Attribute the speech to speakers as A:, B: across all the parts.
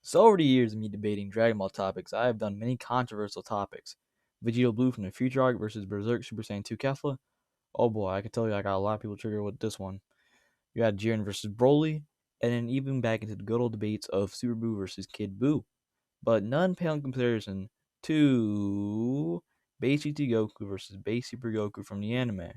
A: So over the years of me debating Dragon Ball topics, I have done many controversial topics. Vegito Blue from the Future Arc versus Berserk Super Saiyan 2 Kefla. Oh boy, I can tell you I got a lot of people triggered with this one. You had Jiren versus Broly, and then even back into the good old debates of Super Buu versus Kid Buu. But none pale in comparison to Base GT Goku versus Base Super Goku from the anime.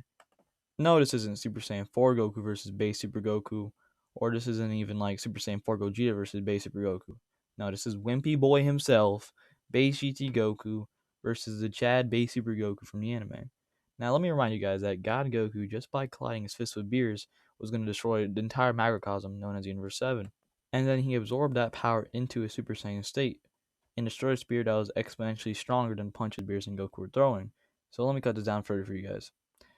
A: No, this isn't Super Saiyan 4 Goku versus Base Super Goku, or this isn't even like Super Saiyan 4 Gogeta versus Base Super Goku. No, this is Wimpy Boy himself, Base GT Goku versus the Chad Base Super Goku from the anime. Now, let me remind you guys that God Goku, just by colliding his fist with Beerus, was going to destroy the entire macrocosm known as Universe 7. And then he absorbed that power into a Super Saiyan state and destroyed a spear that was exponentially stronger than punches Beerus and Goku were throwing. So let me cut this down further for you guys.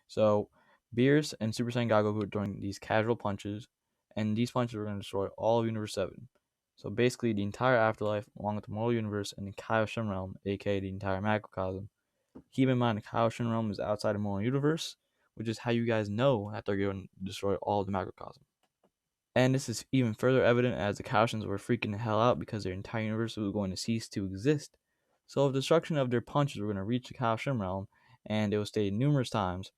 A: So Beerus and Super Saiyan God Goku were throwing these casual punches, and these punches were going to destroy all of Universe 7. So basically, the entire afterlife, along with the Mortal Universe and the Kaioshin Realm, aka the entire macrocosm. Keep in mind, the Kaioshin Realm is outside the Mortal Universe, which is how you guys know that they're going to destroy all of the macrocosm. And this is even further evident as the Kaioshins were freaking the hell out because their entire universe was going to cease to exist. So, if destruction of their punches were going to reach the Kaioshin Realm, and it was stated numerous times,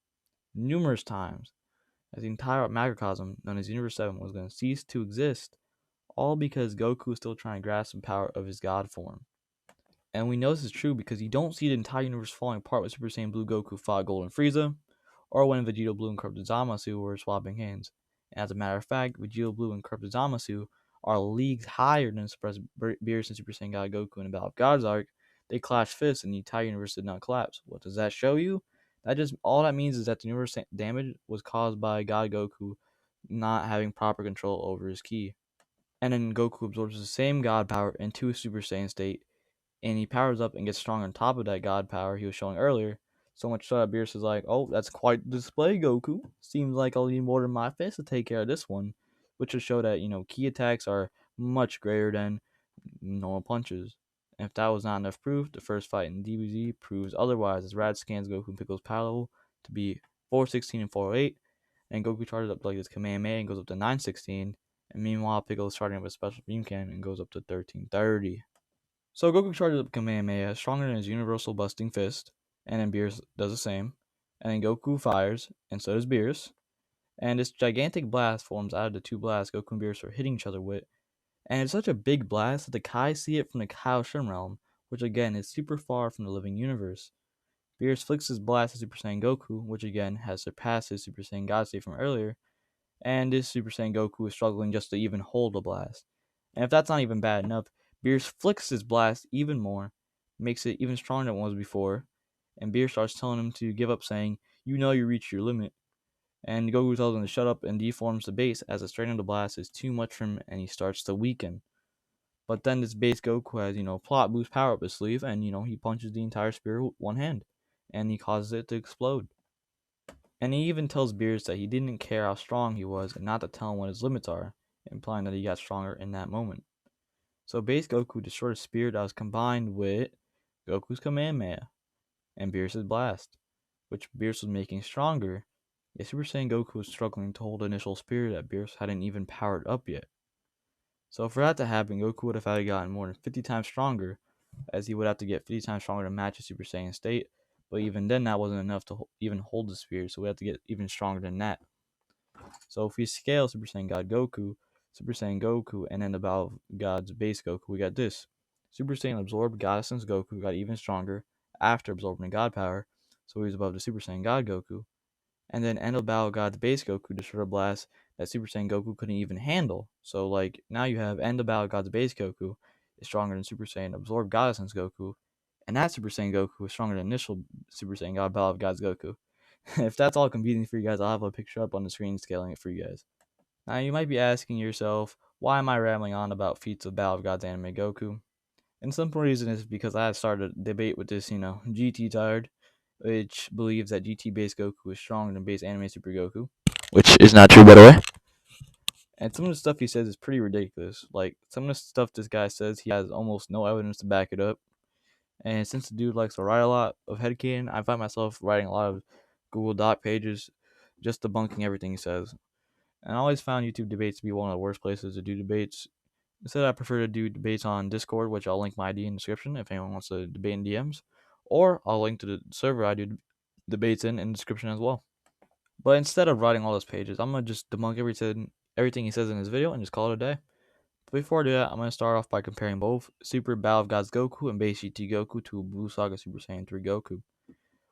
A: as the entire macrocosm known as Universe 7 was going to cease to exist, all because Goku is still trying to grasp the power of his god form. And we know this is true because you don't see the entire universe falling apart when Super Saiyan Blue Goku fought Golden Frieza, or when Vegito Blue and Corrupted Zamasu were swapping hands. And as a matter of fact, Vegito Blue and Corrupted Zamasu are leagues higher than Suppressed Beerus and Super Saiyan God Goku in the Battle of God's Arc. They clashed fists and the entire universe did not collapse. What does that show you? That just all that means is that the universe damage was caused by God Goku not having proper control over his ki. And then Goku absorbs the same God power into a Super Saiyan state, and he powers up and gets strong on top of that God power he was showing earlier. So much so that Beerus is like, oh, that's quite the display, Goku. Seems like I'll need more than my fist to take care of this one. Which will show that, key attacks are much greater than normal punches. And if that was not enough proof, the first fight in DBZ proves otherwise, as Rad scans Goku and Piccolo's power level to be 416 and 408, and Goku charges up to like this Kamehameha and goes up to 916, and meanwhile Piccolo's starting up with a special beam cannon and goes up to 1330. So Goku charges up Kamehameha, stronger than his universal busting fist, and then Beerus does the same. And then Goku fires, and so does Beerus. And this gigantic blast forms out of the two blasts Goku and Beerus are hitting each other with. And it's such a big blast that the Kai see it from the Kaioshin realm, which again is super far from the living universe. Beerus flicks his blast at Super Saiyan Goku, which again has surpassed his Super Saiyan God state from earlier, and this Super Saiyan Goku is struggling just to even hold the blast. And if that's not even bad enough, Beerus flicks his blast even more, makes it even stronger than it was before, and Beerus starts telling him to give up, saying, "You know you reached your limit." And Goku tells him to shut up and deforms the base as the strain of the blast is too much for him and he starts to weaken. But then this base Goku has, plot boost power up his sleeve, and, he punches the entire spear with one hand, and he causes it to explode. And he even tells Beerus that he didn't care how strong he was and not to tell him what his limits are, implying that he got stronger in that moment. So base Goku destroyed a spear that was combined with Goku's Kamehameha and Beerus' blast, which Beerus was making stronger, yet Super Saiyan Goku was struggling to hold the initial spear that Beerus hadn't even powered up yet. So for that to happen, Goku would have had to gotten more than 50 times stronger, as he would have to get 50 times stronger to match his Super Saiyan state, but even then that wasn't enough to even hold the spear, so we have to get even stronger than that. So if we scale Super Saiyan God Goku, Super Saiyan Goku, and then above God's base Goku, we got this. Super Saiyan absorbed God Essence Goku got even stronger after absorbing the God power, so he was above the Super Saiyan God Goku. And then End of Battle God's base Goku destroyed a blast that Super Saiyan Goku couldn't even handle. So like now you have End of Battle God's base Goku is stronger than Super Saiyan absorbed God Essence Goku, and that Super Saiyan Goku is stronger than initial Super Saiyan God Battle of God's Goku. If that's all confusing for you guys, I'll have a picture up on the screen scaling it for you guys. Now you might be asking yourself, why am I rambling on about feats of Battle of Gods anime Goku? And the simple reason is because I started a debate with this, GT tired, which believes that GT base Goku is stronger than base anime Super Goku, which is not true, by the way. And some of the stuff he says is pretty ridiculous. Like, some of the stuff this guy says, he has almost no evidence to back it up. And since the dude likes to write a lot of headcanon, I find myself writing a lot of Google Doc pages just debunking everything he says. And I always found YouTube debates to be one of the worst places to do debates. Instead, I prefer to do debates on Discord, which I'll link my ID in the description if anyone wants to debate in DMs, or I'll link to the server I do debates in the description as well. But instead of writing all those pages, I'm gonna just debunk everything he says in his video and just call it a day. But before I do that, I'm gonna start off by comparing both Super Battle of Gods Goku and Base GT Goku to Blue Saga Super Saiyan 3 Goku.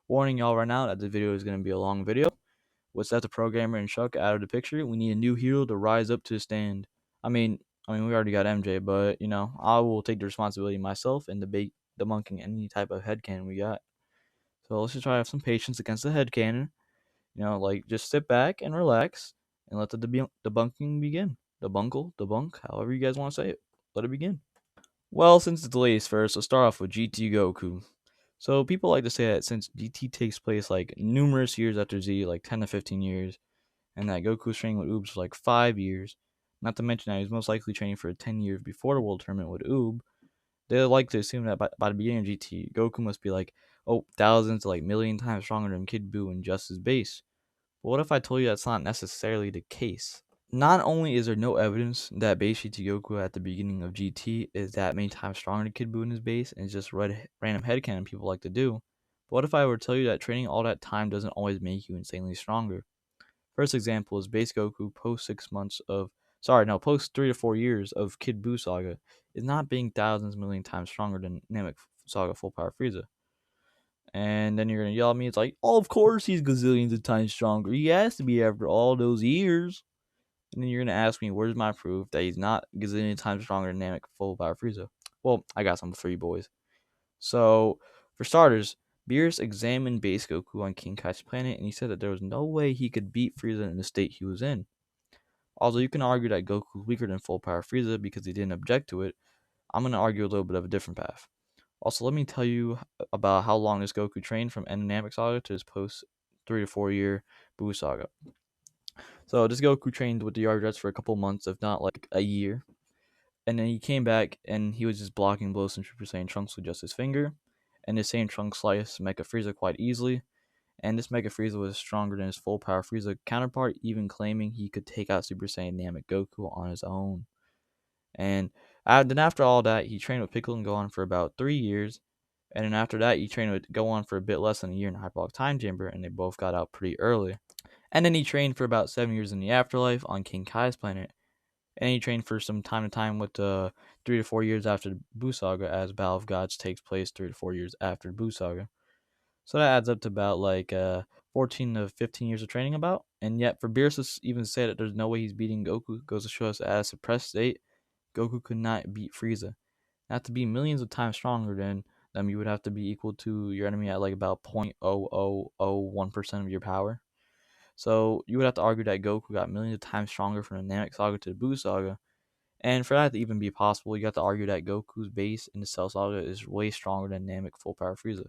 A: Warning y'all right now that the video is gonna be a long video. With Seth the programmer and Chuck out of the picture, we need a new hero to rise up to the stand. I mean, we already got MJ, but I will take the responsibility myself and debate debunking any type of headcanon we got. So let's just try to have some patience against the headcanon. Just sit back and relax and let the debunking begin. Debunk, however you guys want to say it. Let it begin. Well, since it's ladies first, let's start off with GT Goku. So people like to say that since GT takes place like numerous years after Z, like 10 to 15 years, and that Goku was training with Oob for like 5 years, not to mention that he was most likely training for 10 years before the World Tournament with Oob, they like to assume that by the beginning of GT, Goku must be like, thousands to like million times stronger than Kid Buu and just his base. But what if I told you that's not necessarily the case? Not only is there no evidence that base GT Goku at the beginning of GT is that many times stronger than Kid Buu in his base, and it's just random headcanon people like to do, but what if I were to tell you that training all that time doesn't always make you insanely stronger? First example is base Goku post 3 to 4 years of Kid Buu Saga is not being thousands million times stronger than Namek Saga Full Power Frieza. And then you're gonna yell at me, it's like, oh, of course he's gazillions of times stronger. He has to be after all those years. And then you're gonna ask me, where's my proof that he's not gazillion times stronger than Namek Full Power Frieza? Well, I got some for you boys. So, for starters, Beerus examined base Goku on King Kai's planet, and he said that there was no way he could beat Frieza in the state he was in. Although you can argue that Goku was weaker than Full Power Frieza because he didn't object to it, I'm going to argue a little bit of a different path. Also, let me tell you about how long this Goku trained from End of Namek Saga to his post 3 to 4 year Buu Saga. So this Goku trained with the Yardrets for a couple months, if not like a year. And then he came back and he was just blocking blows from Super Saiyan Trunks with just his finger. And the same Trunks sliced Mecha Frieza quite easily. And this Mega Frieza was stronger than his full power Frieza counterpart, even claiming he could take out Super Saiyan Namek Goku on his own. And then after all that, he trained with Piccolo and Gohan for about 3 years. And then after that, he trained with Gohan for a bit less than a year in Hyperbolic Time Chamber, and they both got out pretty early. And then he trained for about 7 years in the Afterlife on King Kai's planet. And he trained for some time to time with 3 to 4 years after the Buu Saga, as Battle of Gods takes place 3 to 4 years after the Buu Saga. So that adds up to about 14 to 15 years of training about. And yet for Beerus to even say that there's no way he's beating Goku goes to show us at a suppressed state, Goku could not beat Frieza. Not to be millions of times stronger than them, you would have to be equal to your enemy at like about 0.0001% of your power. So you would have to argue that Goku got millions of times stronger from the Namek Saga to the Buu Saga. And for that to even be possible, you got to argue that Goku's base in the Cell Saga is way stronger than Namek Full Power Frieza.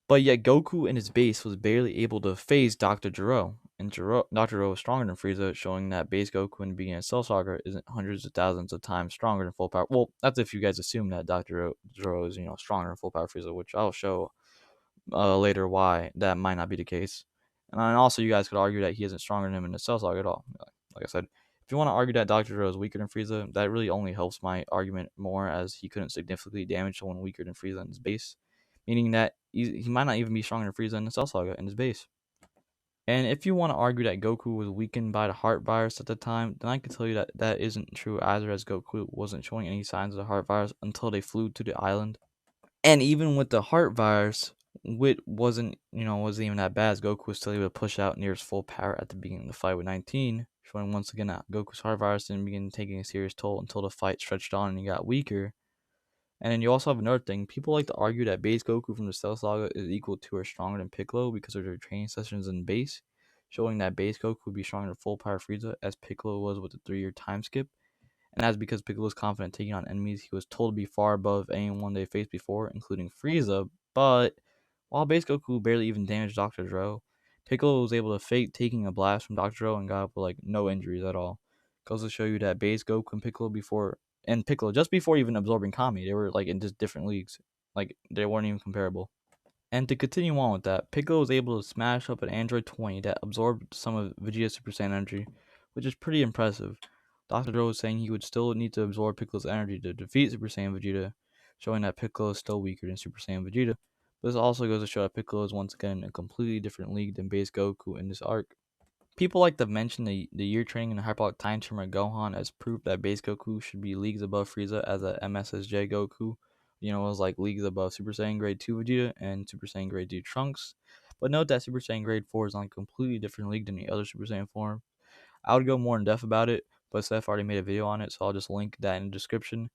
A: But yet Goku in his base was barely able to phase Dr. Gero, and Dr. Gero was stronger than Frieza, showing that base Goku in the beginning of Cell Saga isn't hundreds of thousands of times stronger than full power. Well, that's if you guys assume that Dr. Gero is stronger than full power Frieza, which I'll show later why that might not be the case. And also you guys could argue that he isn't stronger than him in the Cell Saga at all. Like I said, if you want to argue that Dr. Gero is weaker than Frieza, that really only helps my argument more, as he couldn't significantly damage someone weaker than Frieza in his base, meaning that he might not even be stronger than Frieza in the Cell Saga in his base. And if you want to argue that Goku was weakened by the heart virus at the time, then I can tell you that that isn't true either, as Goku wasn't showing any signs of the heart virus until they flew to the island. And even with the heart virus, Wit wasn't even that bad, as Goku was still able to push out near his full power at the beginning of the fight with 19, showing once again that Goku's heart virus didn't begin taking a serious toll until the fight stretched on and he got weaker. And then you also have another thing. People like to argue that base Goku from the Cell Saga is equal to or stronger than Piccolo because of their training sessions in base, showing that base Goku would be stronger than full power Frieza, as Piccolo was with the 3-year time skip. And that's because Piccolo was confident taking on enemies he was told to be far above anyone they faced before, including Frieza. But while base Goku barely even damaged Dr. Gero, Piccolo was able to fake taking a blast from Dr. Gero and got up with like no injuries at all. Goes to show you that base Goku and Piccolo just before even absorbing Kami, they were like in just different leagues. Like they weren't even comparable. And to continue on with that, Piccolo was able to smash up an Android 20 that absorbed some of Vegeta's Super Saiyan energy, which is pretty impressive. Dr. Dro was saying he would still need to absorb Piccolo's energy to defeat Super Saiyan Vegeta, showing that Piccolo is still weaker than Super Saiyan Vegeta. But this also goes to show that Piccolo is once again in a completely different league than base Goku in this arc. People like to mention the year training and hyperbolic time turner Gohan as proof that base Goku should be leagues above Frieza, as a MSSJ Goku, was like leagues above Super Saiyan Grade 2 Vegeta and Super Saiyan Grade 2 Trunks. But note that Super Saiyan Grade 4 is on a completely different league than the other Super Saiyan form. I would go more in depth about it, but Seth already made a video on it, so I'll just link that in the description.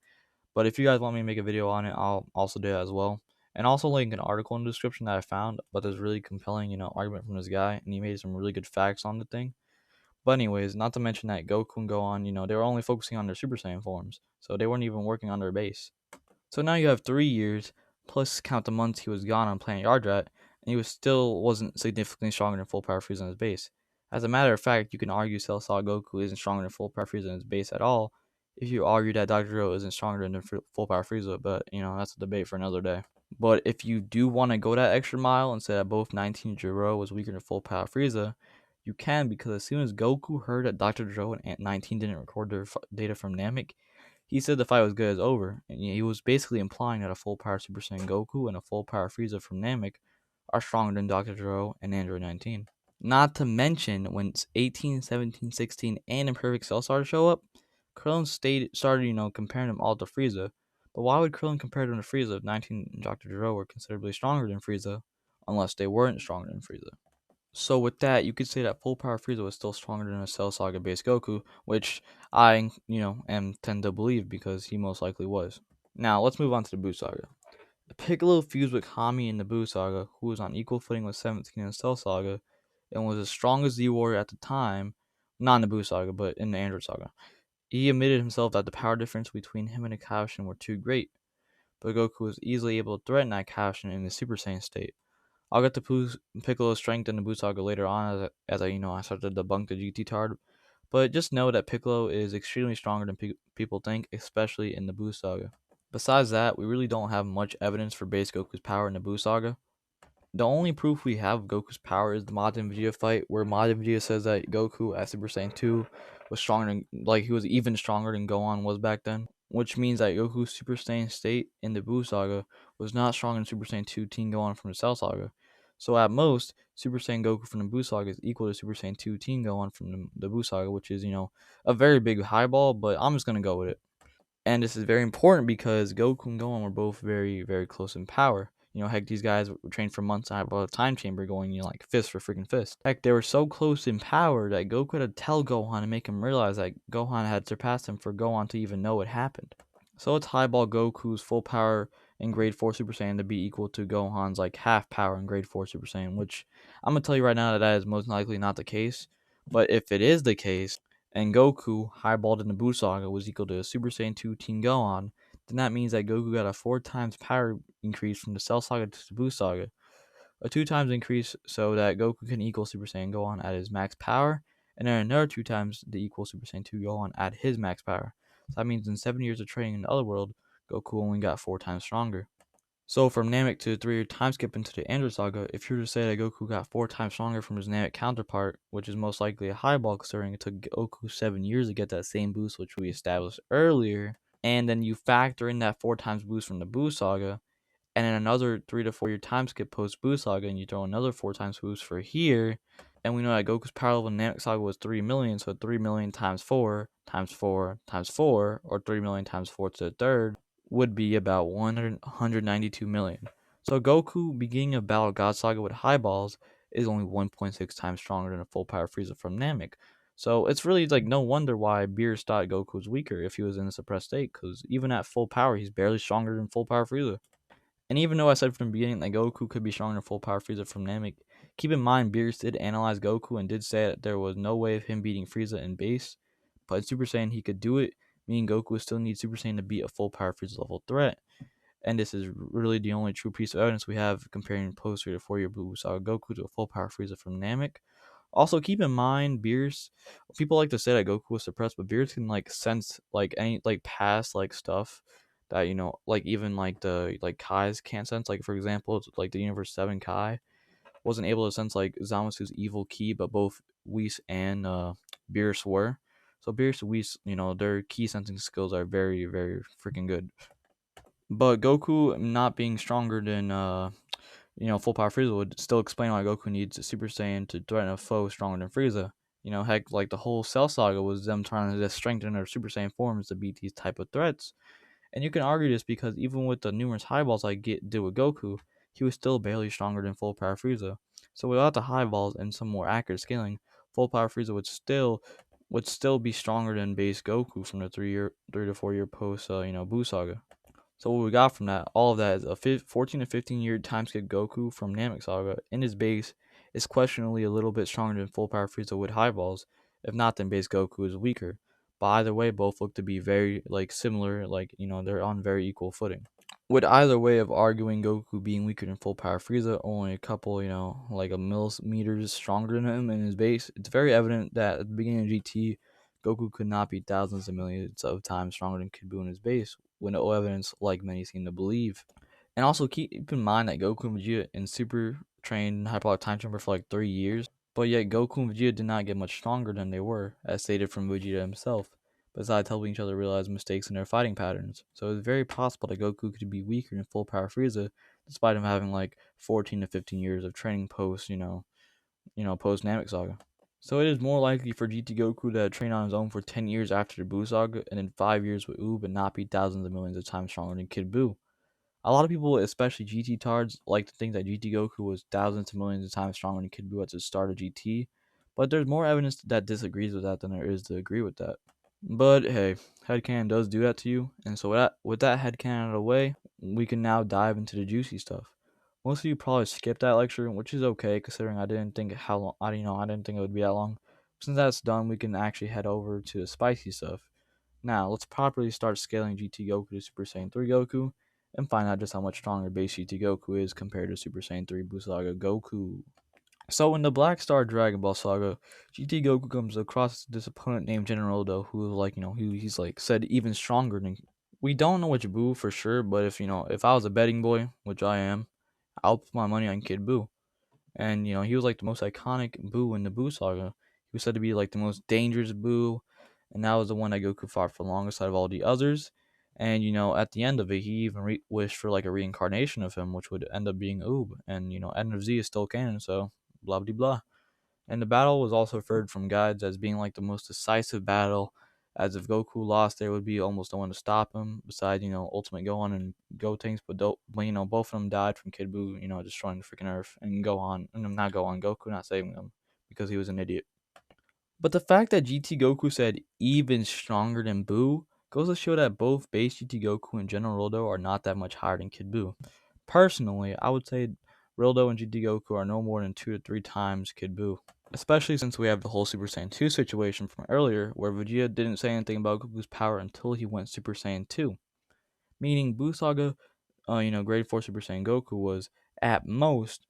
A: But if you guys want me to make a video on it, I'll also do that as well. And also link an article in the description that I found, but there's really compelling, argument from this guy, and he made some really good facts on the thing. But anyways, not to mention that Goku and Gohan, they were only focusing on their Super Saiyan forms, so they weren't even working on their base. So now you have 3 years, plus count the months he was gone on planet Yardrat, and he wasn't significantly stronger than full power Frieza on his base. As a matter of fact, you can argue Cell Saga Goku isn't stronger than full power Frieza on his base at all, if you argue that Dr. Zero isn't stronger than full power Frieza, but that's a debate for another day. But if you do want to go that extra mile and say that both 19 Jiro was weaker than full power Frieza, you can, because as soon as Goku heard that Dr. Zero and 19 didn't record their data from Namek, he said the fight was good as over, and he was basically implying that a full power Super Saiyan Goku and a full power Frieza from Namek are stronger than Dr. Zero and Android 19. Not to mention, when 18, 17, 16, and Imperfect Cell started to show up, Krillin started, comparing them all to Frieza. But why would Krillin compare them to Frieza if 19 and Dr. Zero were considerably stronger than Frieza, unless they weren't stronger than Frieza? So with that, you could say that full power Frieza was still stronger than a Cell Saga based Goku, which I, am tend to believe because he most likely was. Now let's move on to the Buu Saga. Piccolo fused with Kami in the Buu Saga, who was on equal footing with 17 in the Cell Saga, and was as strong as Z Warrior at the time, not in the Buu Saga, but in the Android Saga. He admitted himself that the power difference between him and the Kaioshin were too great, but Goku was easily able to threaten that Kaioshin in the Super Saiyan state. I'll get to Piccolo's strength in the Buu Saga later on as I start to debunk the GT Tard, but just know that Piccolo is extremely stronger than people think, especially in the Buu Saga. Besides that, we really don't have much evidence for base Goku's power in the Buu Saga. The only proof we have of Goku's power is the Majin Vegeta fight, where Majin Vegeta says that Goku at Super Saiyan 2 was stronger than, he was even stronger than Gohan was back then, which means that Goku's Super Saiyan state in the Buu Saga was not stronger than Super Saiyan 2 Teen Gohan from the Cell Saga. So at most, Super Saiyan Goku from the Buu Saga is equal to Super Saiyan 2 Teen Gohan from the Buu Saga, which is, a very big highball, but I'm just going to go with it. And this is very important because Goku and Gohan were both very, very close in power. Heck, these guys were trained for months and have a time chamber going, like fist for freaking fist. Heck, they were so close in power that Goku had to tell Gohan and make him realize that Gohan had surpassed him for Gohan to even know it happened. So it's highball Goku's full power in grade 4 Super Saiyan to be equal to Gohan's like half power in grade 4 Super Saiyan, which I'm going to tell you right now that is most likely not the case. But if it is the case, and Goku, highballed in the Buu Saga, was equal to Super Saiyan 2 Teen Gohan, then that means that Goku got a 4 times power increase from the Cell Saga to the Buu Saga. A 2 times increase so that Goku can equal Super Saiyan Gohan at his max power, and then another 2 times the equal Super Saiyan 2 Gohan at his max power. So that means in 7 years of training in the other world, Goku only got 4 times stronger. So from Namek to the 3-year time skip into the Android Saga, if you were to say that Goku got 4 times stronger from his Namek counterpart, which is most likely a highball considering it took Goku 7 years to get that same boost which we established earlier, and then you factor in that 4 times boost from the Buu Saga, and then another 3 to 4 year time skip post Buu Saga, and you throw another 4 times boost for here, and we know that Goku's power level in Namek Saga was 3 million, so 3 million times 4 times 4 times 4, or 3 million times 4 to the third, would be about 192 million. So Goku, beginning of Battle of God Saga with high balls, is only 1.6 times stronger than a full power Frieza from Namek. So it's really like no wonder why Beerus thought Goku was weaker if he was in a suppressed state, because even at full power, he's barely stronger than full power Frieza. And even though I said from the beginning that Goku could be stronger than full power Frieza from Namek, keep in mind Beerus did analyze Goku and did say that there was no way of him beating Frieza in base, but in Super Saiyan he could do it, meaning Goku would still need Super Saiyan to beat a full power Frieza level threat. And this is really the only true piece of evidence we have comparing post 3 to 4 year Buu Saga Goku to a full power Frieza from Namek. Also, keep in mind, Beerus. People like to say that Goku was suppressed, but Beerus can sense any past stuff that even the Kai's can't sense. Like for example, the Universe 7 Kai wasn't able to sense Zamasu's evil ki, but both Whis and Beerus were. So Beerus and Whis, their key sensing skills are very, very freaking good. But Goku not being stronger than full power Frieza would still explain why Goku needs a Super Saiyan to threaten a foe stronger than Frieza. Heck, like the whole Cell Saga was them trying to just strengthen their Super Saiyan forms to beat these type of threats. And you can argue this because even with the numerous highballs I did with Goku, he was still barely stronger than full power Frieza. So without the highballs and some more accurate scaling, full power Frieza would still be stronger than base Goku from the 3 to 4 year post Buu Saga. So what we got from that, all of that is a 14 to 15 year time skip Goku from Namek Saga in his base is questionably a little bit stronger than full power Frieza with highballs. If not, then base Goku is weaker. But either way, both look to be very similar, they're on very equal footing. With either way of arguing Goku being weaker than full power Frieza, only a couple, like a millimeters stronger than him in his base, it's very evident that at the beginning of GT, Goku could not be thousands of millions of times stronger than Kid Buu in his base, with no evidence like many seem to believe. And also keep in mind that Goku and Vegeta in Super trained Hyperbolic Time Chamber for like 3 years, but yet Goku and Vegeta did not get much stronger than they were, as stated from Vegeta himself, besides helping each other realize mistakes in their fighting patterns. So it's very possible that Goku could be weaker than full power Frieza, despite him having like 14 to 15 years of training post, post Namek Saga. So it is more likely for GT Goku to train on his own for 10 years after the Buu Saga, and then 5 years with Oob, and not be thousands of millions of times stronger than Kid Buu. A lot of people, especially GT tards, like to think that GT Goku was thousands to millions of times stronger than Kid Buu at the start of GT, but there's more evidence that disagrees with that than there is to agree with that. But hey, headcanon does do that to you, and so with that headcanon out of the way, we can now dive into the juicy stuff. Most of you probably skipped that lecture, which is okay considering I didn't think how long I didn't think it would be that long. Since that's done, we can actually head over to the spicy stuff. Now, let's properly start scaling GT Goku to Super Saiyan 3 Goku and find out just how much stronger base GT Goku is compared to Super Saiyan 3 Buu Saga Goku. So in the Black Star Dragon Ball Saga, GT Goku comes across this opponent named General Do, who he's like said even stronger than. We don't know which Buu for sure, but if I was a betting boy, which I am, I'll put my money on Kid Buu. And he was like the most iconic Buu in the Buu Saga. He was said to be like the most dangerous Buu, and that was the one that Goku fought for longest out of all the others. And at the end of it, he even wished for like a reincarnation of him, which would end up being Oob. And End of Z is still canon, so blah blah blah. And the battle was also referred from guides as being like the most decisive battle, as if Goku lost, there would be almost no one to stop him besides Ultimate Gohan and Gotenks. But both of them died from Kid Buu, destroying the freaking Earth, and not Gohan, Goku not saving them because he was an idiot. But the fact that GT Goku said even stronger than Buu goes to show that both base GT Goku and General Rodo are not that much higher than Kid Buu. Personally, I would say Rildo and GT Goku are no more than 2 to 3 times Kid Buu. Especially since we have the whole Super Saiyan 2 situation from earlier, where Vegeta didn't say anything about Goku's power until he went Super Saiyan 2. Meaning Buu Saga, Grade 4 Super Saiyan Goku was, at most,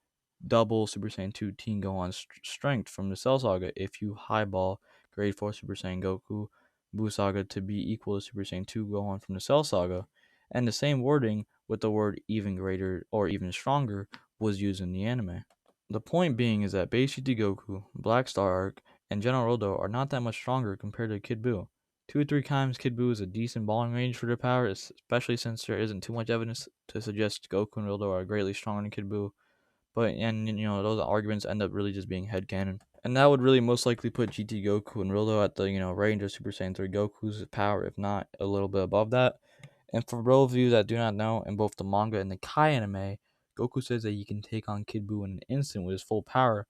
A: double Super Saiyan 2 Teen Gohan's strength from the Cell Saga if you highball Grade 4 Super Saiyan Goku Buu Saga to be equal to Super Saiyan 2 Gohan from the Cell Saga. And the same wording with the word even greater or even stronger was used in the anime. The point being is that Base GT Goku, Black Star Arc, and General Rodo are not that much stronger compared to Kid Buu. 2 or 3 times Kid Buu is a decent balling range for their power, especially since there isn't too much evidence to suggest Goku and Rodo are greatly stronger than Kid Buu. Those arguments end up really just being headcanon. And that would really most likely put GT Goku and Rodo at the, range of Super Saiyan 3 Goku's power, if not a little bit above that. And for those of you that do not know, in both the manga and the Kai anime, Goku says that he can take on Kid Buu in an instant with his full power.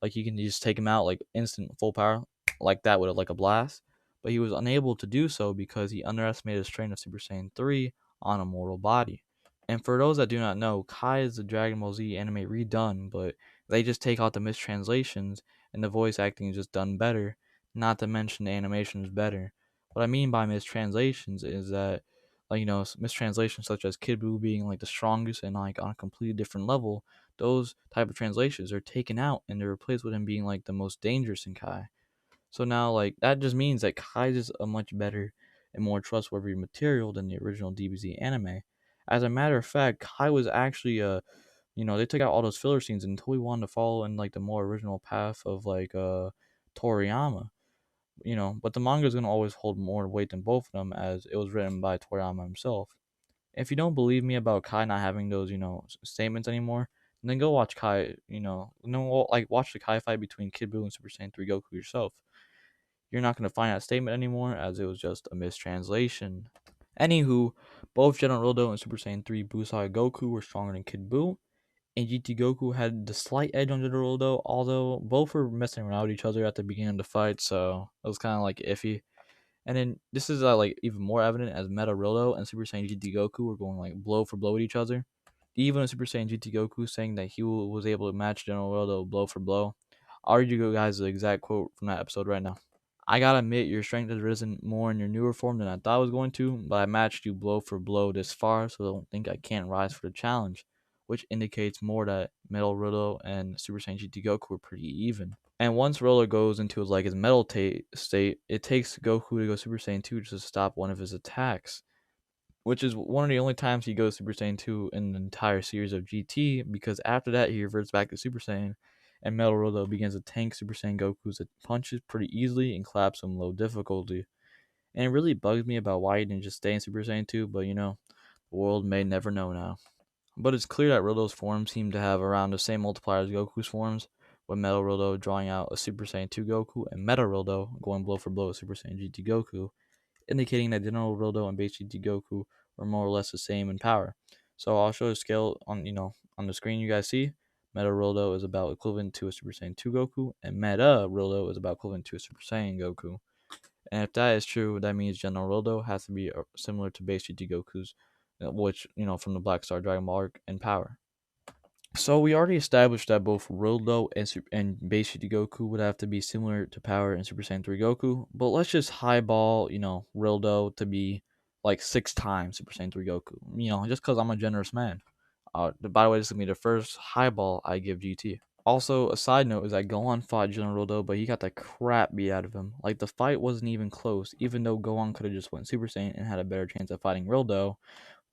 A: Like, he can just take him out, like, instant full power, like that with, like, a blast. But he was unable to do so because he underestimated the strain of Super Saiyan 3 on a mortal body. And for those that do not know, Kai is the Dragon Ball Z anime redone, but they just take out the mistranslations, and the voice acting is just done better, not to mention the animation is better. What I mean by mistranslations is that, mistranslations such as Kid Buu being like the strongest and like on a completely different level, those type of translations are taken out and they're replaced with him being like the most dangerous in Kai. So now, like, that just means that Kai is a much better and more trustworthy material than the original DBZ anime. As a matter of fact, Kai was actually they took out all those filler scenes until we wanted to follow in like the more original path of like Toriyama. But the manga is going to always hold more weight than both of them as it was written by Toriyama himself. If you don't believe me about Kai not having those, statements anymore, then go watch Kai, no, like watch the Kai fight between Kid Buu and Super Saiyan 3 Goku yourself. You're not going to find that statement anymore as it was just a mistranslation. Anywho, both General Rodo and Super Saiyan 3 Busai Goku were stronger than Kid Buu, and GT Goku had the slight edge on General Rodo, although both were messing around with each other at the beginning of the fight, so it was kind of like iffy. And then this is like even more evident as Meta Rodo and Super Saiyan GT Goku were going like blow for blow with each other. Even with Super Saiyan GT Goku saying that he was able to match General Rodo blow for blow. I'll read you guys the exact quote from that episode right now. I gotta admit, your strength has risen more in your newer form than I thought it was going to, but I matched you blow for blow this far, so I don't think I can't rise for the challenge, which indicates more that Metal Rodo and Super Saiyan GT Goku were pretty even. And once Roller goes into his metal state, it takes Goku to go Super Saiyan 2 just to stop one of his attacks, which is one of the only times he goes Super Saiyan 2 in the entire series of GT, because after that he reverts back to Super Saiyan, and Metal Rodo begins to tank Super Saiyan Goku's punches pretty easily and claps him low difficulty. And it really bugs me about why he didn't just stay in Super Saiyan 2, but the world may never know now. But it's clear that Rodo's forms seem to have around the same multiplier as Goku's forms, with Metal Rodo drawing out a Super Saiyan 2 Goku and Meta Rodo going blow for blow with Super Saiyan GT Goku, indicating that General Rodo and Base GT Goku were more or less the same in power. So I'll show a scale on the screen you guys see. Meta Rodo is about equivalent to a Super Saiyan 2 Goku, and Meta Rodo is about equivalent to a Super Saiyan Goku. And if that is true, that means General Rodo has to be similar to Base GT Goku's, which, from the Black Star Dragon Ball arc in power. So we already established that both Rodo and Base GT Goku would have to be similar to power in Super Saiyan 3 Goku, but let's just highball, Rodo to be like 6 times Super Saiyan 3 Goku, just because I'm a generous man. By the way, this is going to be the first highball I give GT. Also, a side note is that Gohan fought General Rodo, but he got the crap beat out of him. Like, the fight wasn't even close, even though Gohan could have just went Super Saiyan and had a better chance of fighting Rodo,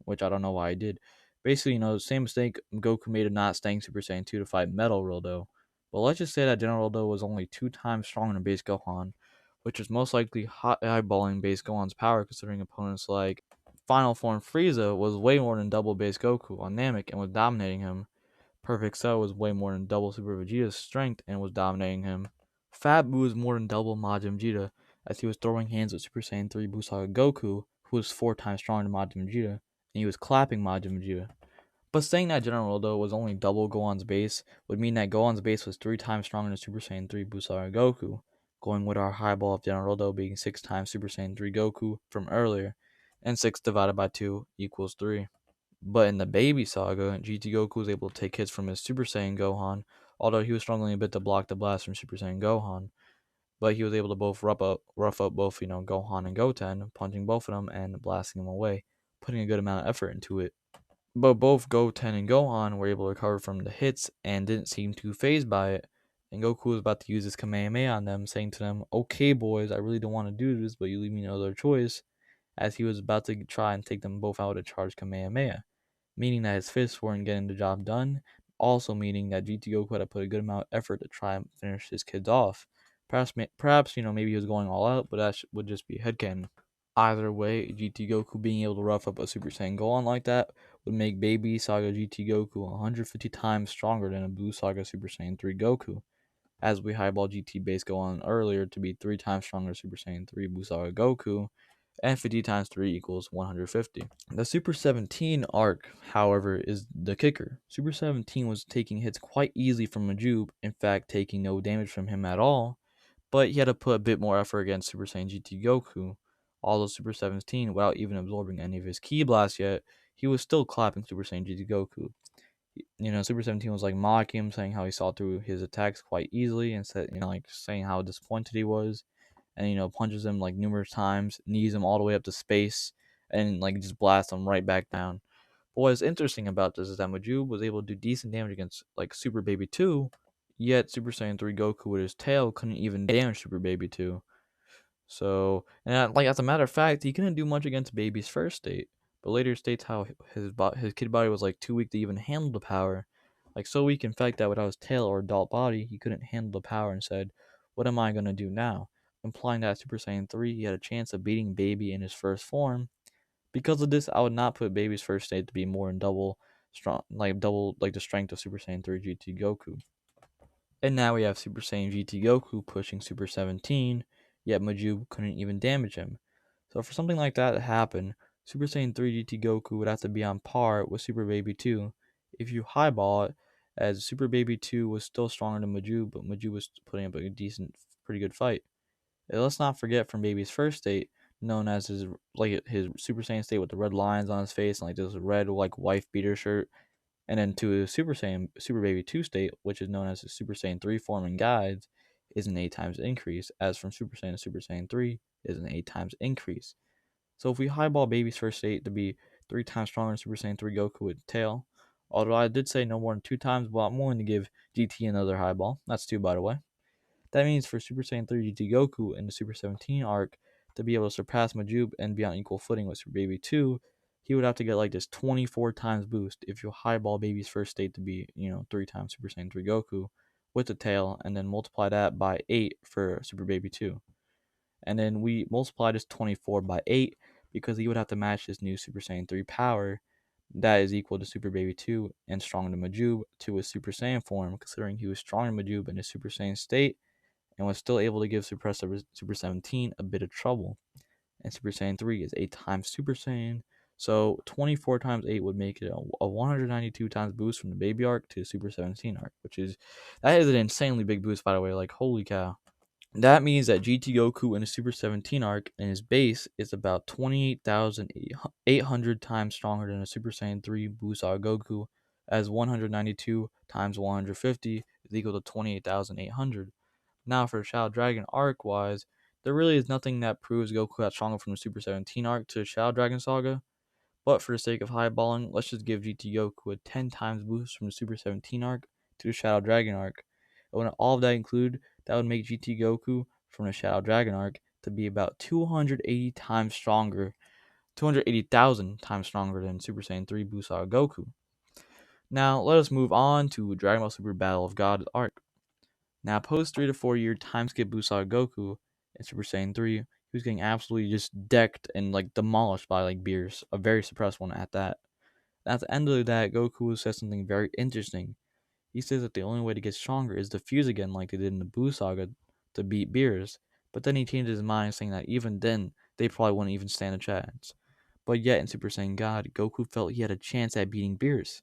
A: which I don't know why he did. Basically, the same mistake Goku made of not staying Super Saiyan 2 to fight Metal Rodo. But let's just say that General Rodo was only 2 times stronger than base Gohan, which is most likely eyeballing base Gohan's power, considering opponents like Final Form Frieza was way more than double base Goku on Namek and was dominating him. Perfect Cell was way more than double Super Vegeta's strength and was dominating him. Fat Buu was more than double Majin Vegeta, as he was throwing hands with Super Saiyan 3 Busaga Goku, who was 4 times stronger than Majin Vegeta, and he was clapping Majin Vegeta. But saying that General Rodo was only double Gohan's base would mean that Gohan's base was 3 times stronger than Super Saiyan 3 Busaga Goku, going with our highball of General Rodo being 6 times Super Saiyan 3 Goku from earlier, and 6 divided by 2 equals 3. But in the Baby Saga, GT Goku was able to take hits from his Super Saiyan Gohan, although he was struggling a bit to block the blast from Super Saiyan Gohan. But he was able to both rough up both, Gohan and Goten, punching both of them and blasting them away, putting a good amount of effort into it. But both Goten and Gohan were able to recover from the hits and didn't seem too phased by it. And Goku was about to use his Kamehameha on them, saying to them, "Okay, boys, I really don't want to do this, but you leave me no other choice," as he was about to try and take them both out with a charged Kamehameha, meaning that his fists weren't getting the job done, also meaning that GT Goku had to put a good amount of effort to try and finish his kids off. Perhaps maybe he was going all out, but that would just be headcanon. Either way, GT Goku being able to rough up a Super Saiyan Gohan like that would make Baby Saga GT Goku 150 times stronger than a Blue Saga Super Saiyan 3 Goku, as we highball GT base Gohan earlier to be 3 times stronger Super Saiyan 3 Blue Saga Goku, and 50 times 3 equals 150. The Super 17 arc, however, is the kicker. Super 17 was taking hits quite easily from Majub, in fact taking no damage from him at all, but he had to put a bit more effort against Super Saiyan GT Goku. Although Super 17, without even absorbing any of his Ki Blasts yet, he was still clapping Super Saiyan GT Goku. Super 17 was like mocking him, saying how he saw through his attacks quite easily, and said, like saying how disappointed he was, and punches him like numerous times, knees him all the way up to space, and like just blasts him right back down. But what is interesting about this is that Majub was able to do decent damage against like Super Baby 2, yet Super Saiyan 3 Goku with his tail couldn't even damage Super Baby 2. So, and like as a matter of fact, he couldn't do much against Baby's first state, but later states how his kid body was like too weak to even handle the power, like so weak in fact that without his tail or adult body, he couldn't handle the power and said, "What am I gonna do now?" implying that Super Saiyan 3 he had a chance of beating Baby in his first form. Because of this, I would not put Baby's first state to be more than double the strength of Super Saiyan 3 GT Goku. And now we have Super Saiyan GT Goku pushing Super 17, yet Majub couldn't even damage him. So for something like that to happen, Super Saiyan 3 GT Goku would have to be on par with Super Baby 2 if you highball it, as Super Baby 2 was still stronger than Majub, but Majub was putting up a pretty good fight. And let's not forget from Baby's first state, known as his Super Saiyan state with the red lines on his face and like this red wife beater shirt, and then to a Super Baby 2 state, which is known as the Super Saiyan 3 form in guides, is an 8 times increase, as from Super Saiyan to Super Saiyan 3 is an 8 times increase. So if we highball Baby's first state to be 3 times stronger than Super Saiyan 3 Goku with tail, although I did say no more than 2 times, but I'm willing to give GT another highball. That's 2, by the way. That means for Super Saiyan 3 GT Goku in the Super 17 arc to be able to surpass Majub and be on equal footing with Super Baby 2, he would have to get like this 24 times boost if you highball Baby's first state to be, 3 times Super Saiyan 3 Goku with the tail, and then multiply that by 8 for Super Baby 2. And then we multiply this 24 by 8 because he would have to match this new Super Saiyan 3 power that is equal to Super Baby 2 and stronger than Majub to his Super Saiyan form, considering he was stronger than Majub in his Super Saiyan state and was still able to give Super 17 a bit of trouble. And Super Saiyan 3 is 8 times Super Saiyan, so 24 times 8 would make it a 192 times boost from the baby arc to the Super 17 arc, that is an insanely big boost, by the way, like holy cow. That means that GT Goku in the Super 17 arc in his base is about 28,800 times stronger than a Super Saiyan 3 Busar Goku, as 192 times 150 is equal to 28,800. Now, for Shadow Dragon arc wise, there really is nothing that proves Goku got stronger from the Super 17 arc to Shadow Dragon Saga. But for the sake of highballing, let's just give GT Goku a 10 times boost from the Super 17 arc to the Shadow Dragon arc. And when all of that include, that would make GT Goku from the Shadow Dragon arc to be about 280 times stronger, 280,000 times stronger than Super Saiyan 3 Busar Goku. Now, let us move on to Dragon Ball Super Battle of God arc. Now, post 3 to 4 year time skip Busar Goku in Super Saiyan 3, he was getting absolutely just decked and demolished by Beerus, a very suppressed one at that. And at the end of that, Goku says something very interesting. He says that the only way to get stronger is to fuse again like they did in the Buu Saga to beat Beerus. But then he changes his mind, saying that even then, they probably wouldn't even stand a chance. But yet, in Super Saiyan God, Goku felt he had a chance at beating Beerus.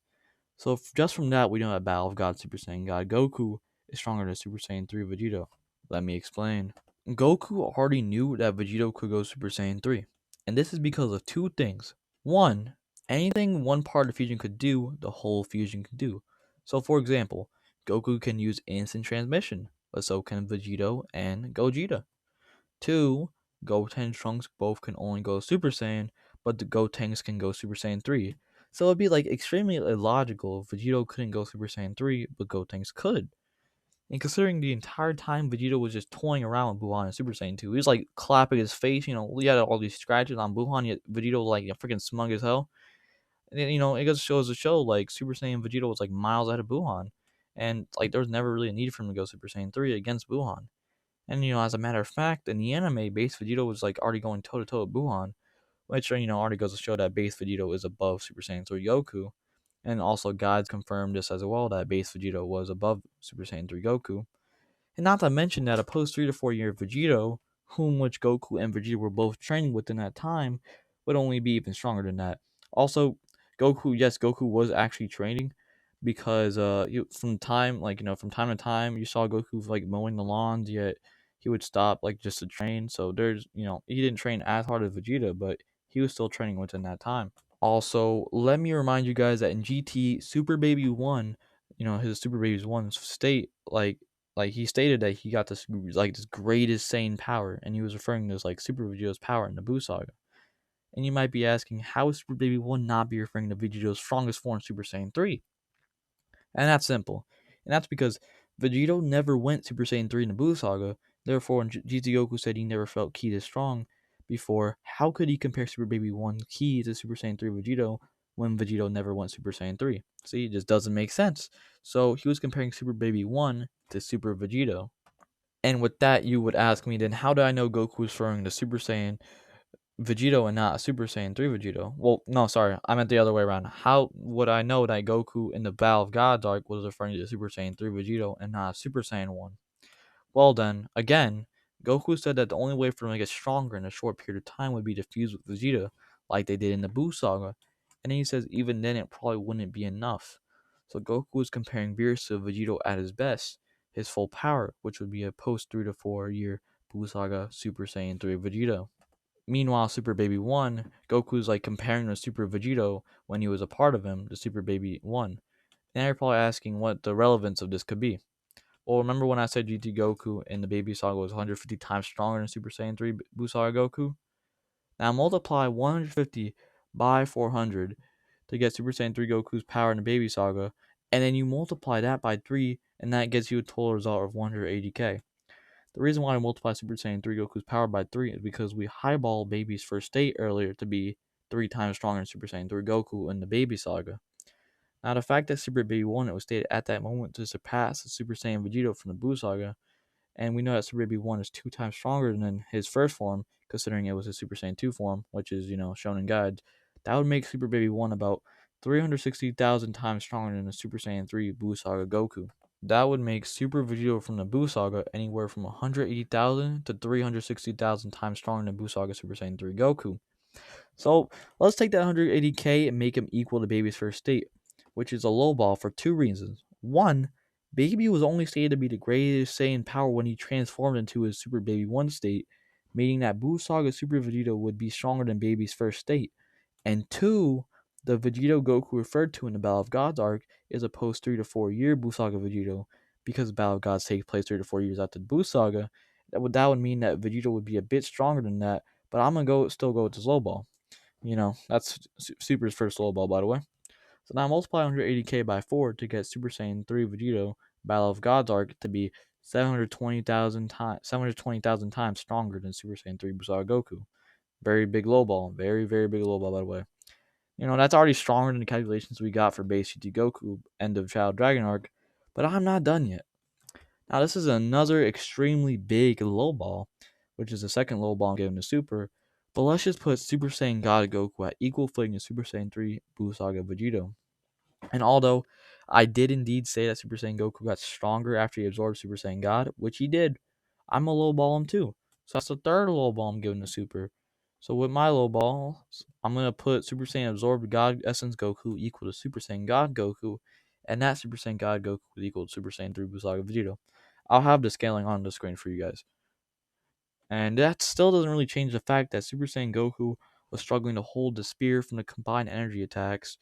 A: So just from that, we know that Battle of God Super Saiyan God Goku is stronger than Super Saiyan 3 Vegito. Let me explain. Goku already knew that Vegito could go Super Saiyan 3, and this is because of 2 things. One, anything one part of the fusion could do, the whole fusion could do. So for example, Goku can use instant transmission, but so can Vegito and Gogeta. 2, Goten and Trunks both can only go Super Saiyan, but the Gotenks can go Super Saiyan 3. So it'd be extremely illogical if Vegito couldn't go Super Saiyan 3, but Gotenks could. And considering the entire time Vegito was just toying around with Buhan in Super Saiyan 2, he was clapping his face, he had all these scratches on Buhan, yet Vegito freaking smug as hell. And it just goes to show Super Saiyan Vegito was miles ahead of Buhan. And there was never really a need for him to go Super Saiyan 3 against Buhan. And as a matter of fact, in the anime, base Vegito was already going toe to toe with Buhan, which already goes to show that base Vegito is above Super Saiyan 3 Goku. And also guides confirmed this as well, that base Vegito was above Super Saiyan 3 Goku. And not to mention that a post 3 to 4 year Vegito, which Goku and Vegeta were both training within that time, would only be even stronger than that. Also, Goku was actually training because from time from time to time you saw Goku mowing the lawns, yet he would stop just to train. So there's he didn't train as hard as Vegeta, but he was still training within that time. Also, let me remind you guys that in GT Super Baby 1, his Super Baby 1 state, he stated that he got this greatest Saiyan power, and he was referring to Super Vegito's power in the Buu Saga. And you might be asking, how is Super Baby 1 not be referring to Vegito's strongest form, Super Saiyan 3? And that's simple. And that's because Vegito never went Super Saiyan 3 in the Buu Saga. Therefore, when GT Goku said he never felt Ki this strong before, how could he compare Super Baby 1 Ki to Super Saiyan 3 Vegito when Vegito never went Super Saiyan 3? See, it just doesn't make sense. So he was comparing Super Baby 1 to Super Vegito. And with that, you would ask me, then how do I know Goku is referring to Super Saiyan Vegito and not a Super Saiyan 3 Vegito? Well, no, sorry, I meant the other way around. How would I know that Goku in the Battle of Gods arc was referring to Super Saiyan 3 Vegito and not a Super Saiyan 1? Well then, again, Goku said that the only way for him to get stronger in a short period of time would be to fuse with Vegeta, like they did in the Buu Saga. And then he says even then it probably wouldn't be enough. So Goku is comparing Beerus to Vegito at his best, his full power, which would be a post 3 to 4 year Buu Saga Super Saiyan 3 Vegito. Meanwhile, Super Baby 1, Goku's like comparing to Super Vegito when he was a part of him, the Super Baby 1. And you're probably asking what the relevance of this could be. Well, remember when I said GT Goku in the Baby Saga was 150 times stronger than Super Saiyan 3 Buu Saga Goku? Now multiply 150 by 400 to get Super Saiyan 3 Goku's power in the Baby Saga, and then you multiply that by 3, and that gets you a total result of 180k. The reason why I multiply Super Saiyan 3 Goku's power by 3 is because we highballed Baby's first state earlier to be 3 times stronger than Super Saiyan 3 Goku in the Baby Saga. Now, the fact that Super Baby 1 was stated at that moment to surpass the Super Saiyan Vegito from the Buu Saga, and we know that Super Baby 1 is 2 times stronger than his first form, considering it was his Super Saiyan 2 form, which is, shown in guides, that would make Super Baby 1 about 360,000 times stronger than the Super Saiyan 3 Buu Saga Goku. That would make Super Vegito from the Buu Saga anywhere from 180,000 to 360,000 times stronger than Buu Saga Super Saiyan 3 Goku. So let's take that 180k and make him equal to Baby's first state, which is a low ball for two reasons. One, Baby was only stated to be the greatest Saiyan power when he transformed into his Super Baby 1 state, meaning that Buu Saga Super Vegito would be stronger than Baby's first state. And two, the Vegito Goku referred to in the Battle of Gods arc is a post 3 to 4 year Buu Saga Vegito, because the Battle of Gods takes place 3 to 4 years after the Buu Saga. That would mean that Vegito would be a bit stronger than that, but I'm gonna still go with this low ball. That's Super's first low ball, by the way. So now multiply 180k by 4 to get Super Saiyan 3 Vegito Battle of Gods arc to be 720,000 times stronger than Super Saiyan 3 Busaka Goku. Very big low ball. Very, very big low ball, by the way. That's already stronger than the calculations we got for base GT Goku end of Child Dragon arc, but I'm not done yet. Now, this is another extremely big low ball, which is the second low ball I'm giving to Super. But let's just put Super Saiyan God Goku at equal footing to Super Saiyan 3 Buu Saga Vegito. And although I did indeed say that Super Saiyan Goku got stronger after he absorbed Super Saiyan God, which he did, I'm a low ball him too. So that's the third low ball I'm giving to Super. So with my low balls, I'm going to put Super Saiyan Absorbed God Essence Goku equal to Super Saiyan God Goku, and that Super Saiyan God Goku is equal to Super Saiyan 3 Buu Saga Vegito. I'll have the scaling on the screen for you guys. And that still doesn't really change the fact that Super Saiyan Goku was struggling to hold the spear from the combined energy attacks.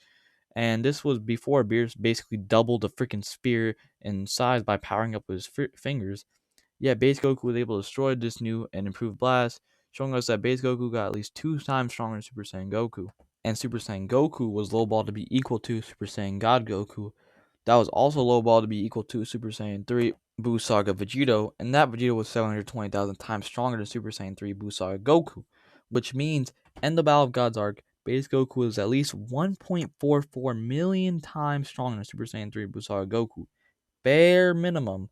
A: And this was before Beerus basically doubled the freaking spear in size by powering up his fingers. Yet Base Goku was able to destroy this new and improved blast, showing us that Base Goku got at least 2 times stronger than Super Saiyan Goku. And Super Saiyan Goku was lowballed to be equal to Super Saiyan God Goku. That was also lowballed to be equal to Super Saiyan 3 Buu Saga Vegito, and that Vegito was 720,000 times stronger than Super Saiyan 3 Buu Saga Goku, which means in the Battle of Gods arc, Base Goku is at least 1.44 million times stronger than Super Saiyan 3 Buu Saga Goku. Bare minimum.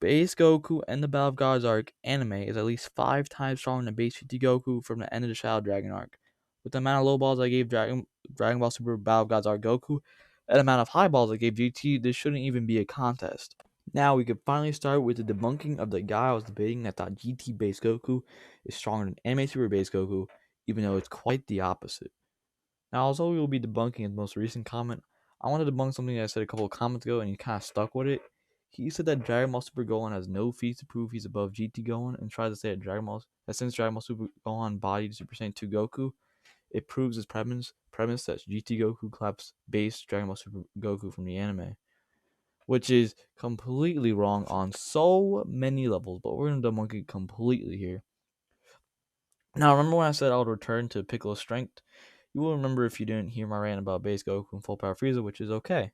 A: Base Goku and the Battle of Gods arc anime is at least 5 times stronger than Base GT Goku from the end of the Shadow Dragon arc. With the amount of low balls I gave Dragon Ball Super Battle of Gods arc Goku, and the amount of high balls I gave GT, this shouldn't even be a contest. Now we can finally start with the debunking of the guy I was debating that thought GT Base Goku is stronger than Anime Super Base Goku, even though it's quite the opposite. Now, although we will be debunking his most recent comment, I want to debunk something that I said a couple of comments ago and he kind of stuck with it. He said that Dragon Ball Super Gohan has no feats to prove he's above GT Gohan, and tried to say that since Dragon Ball Super Gohan bodied Super Saiyan 2 Goku, it proves his premise that GT Goku claps base Dragon Ball Super Goku from the anime, which is completely wrong on so many levels, but we're going to debunk it completely here. Now, remember when I said I would return to Piccolo's strength? You will remember if you didn't hear my rant about Base Goku and Full Power Frieza, which is okay.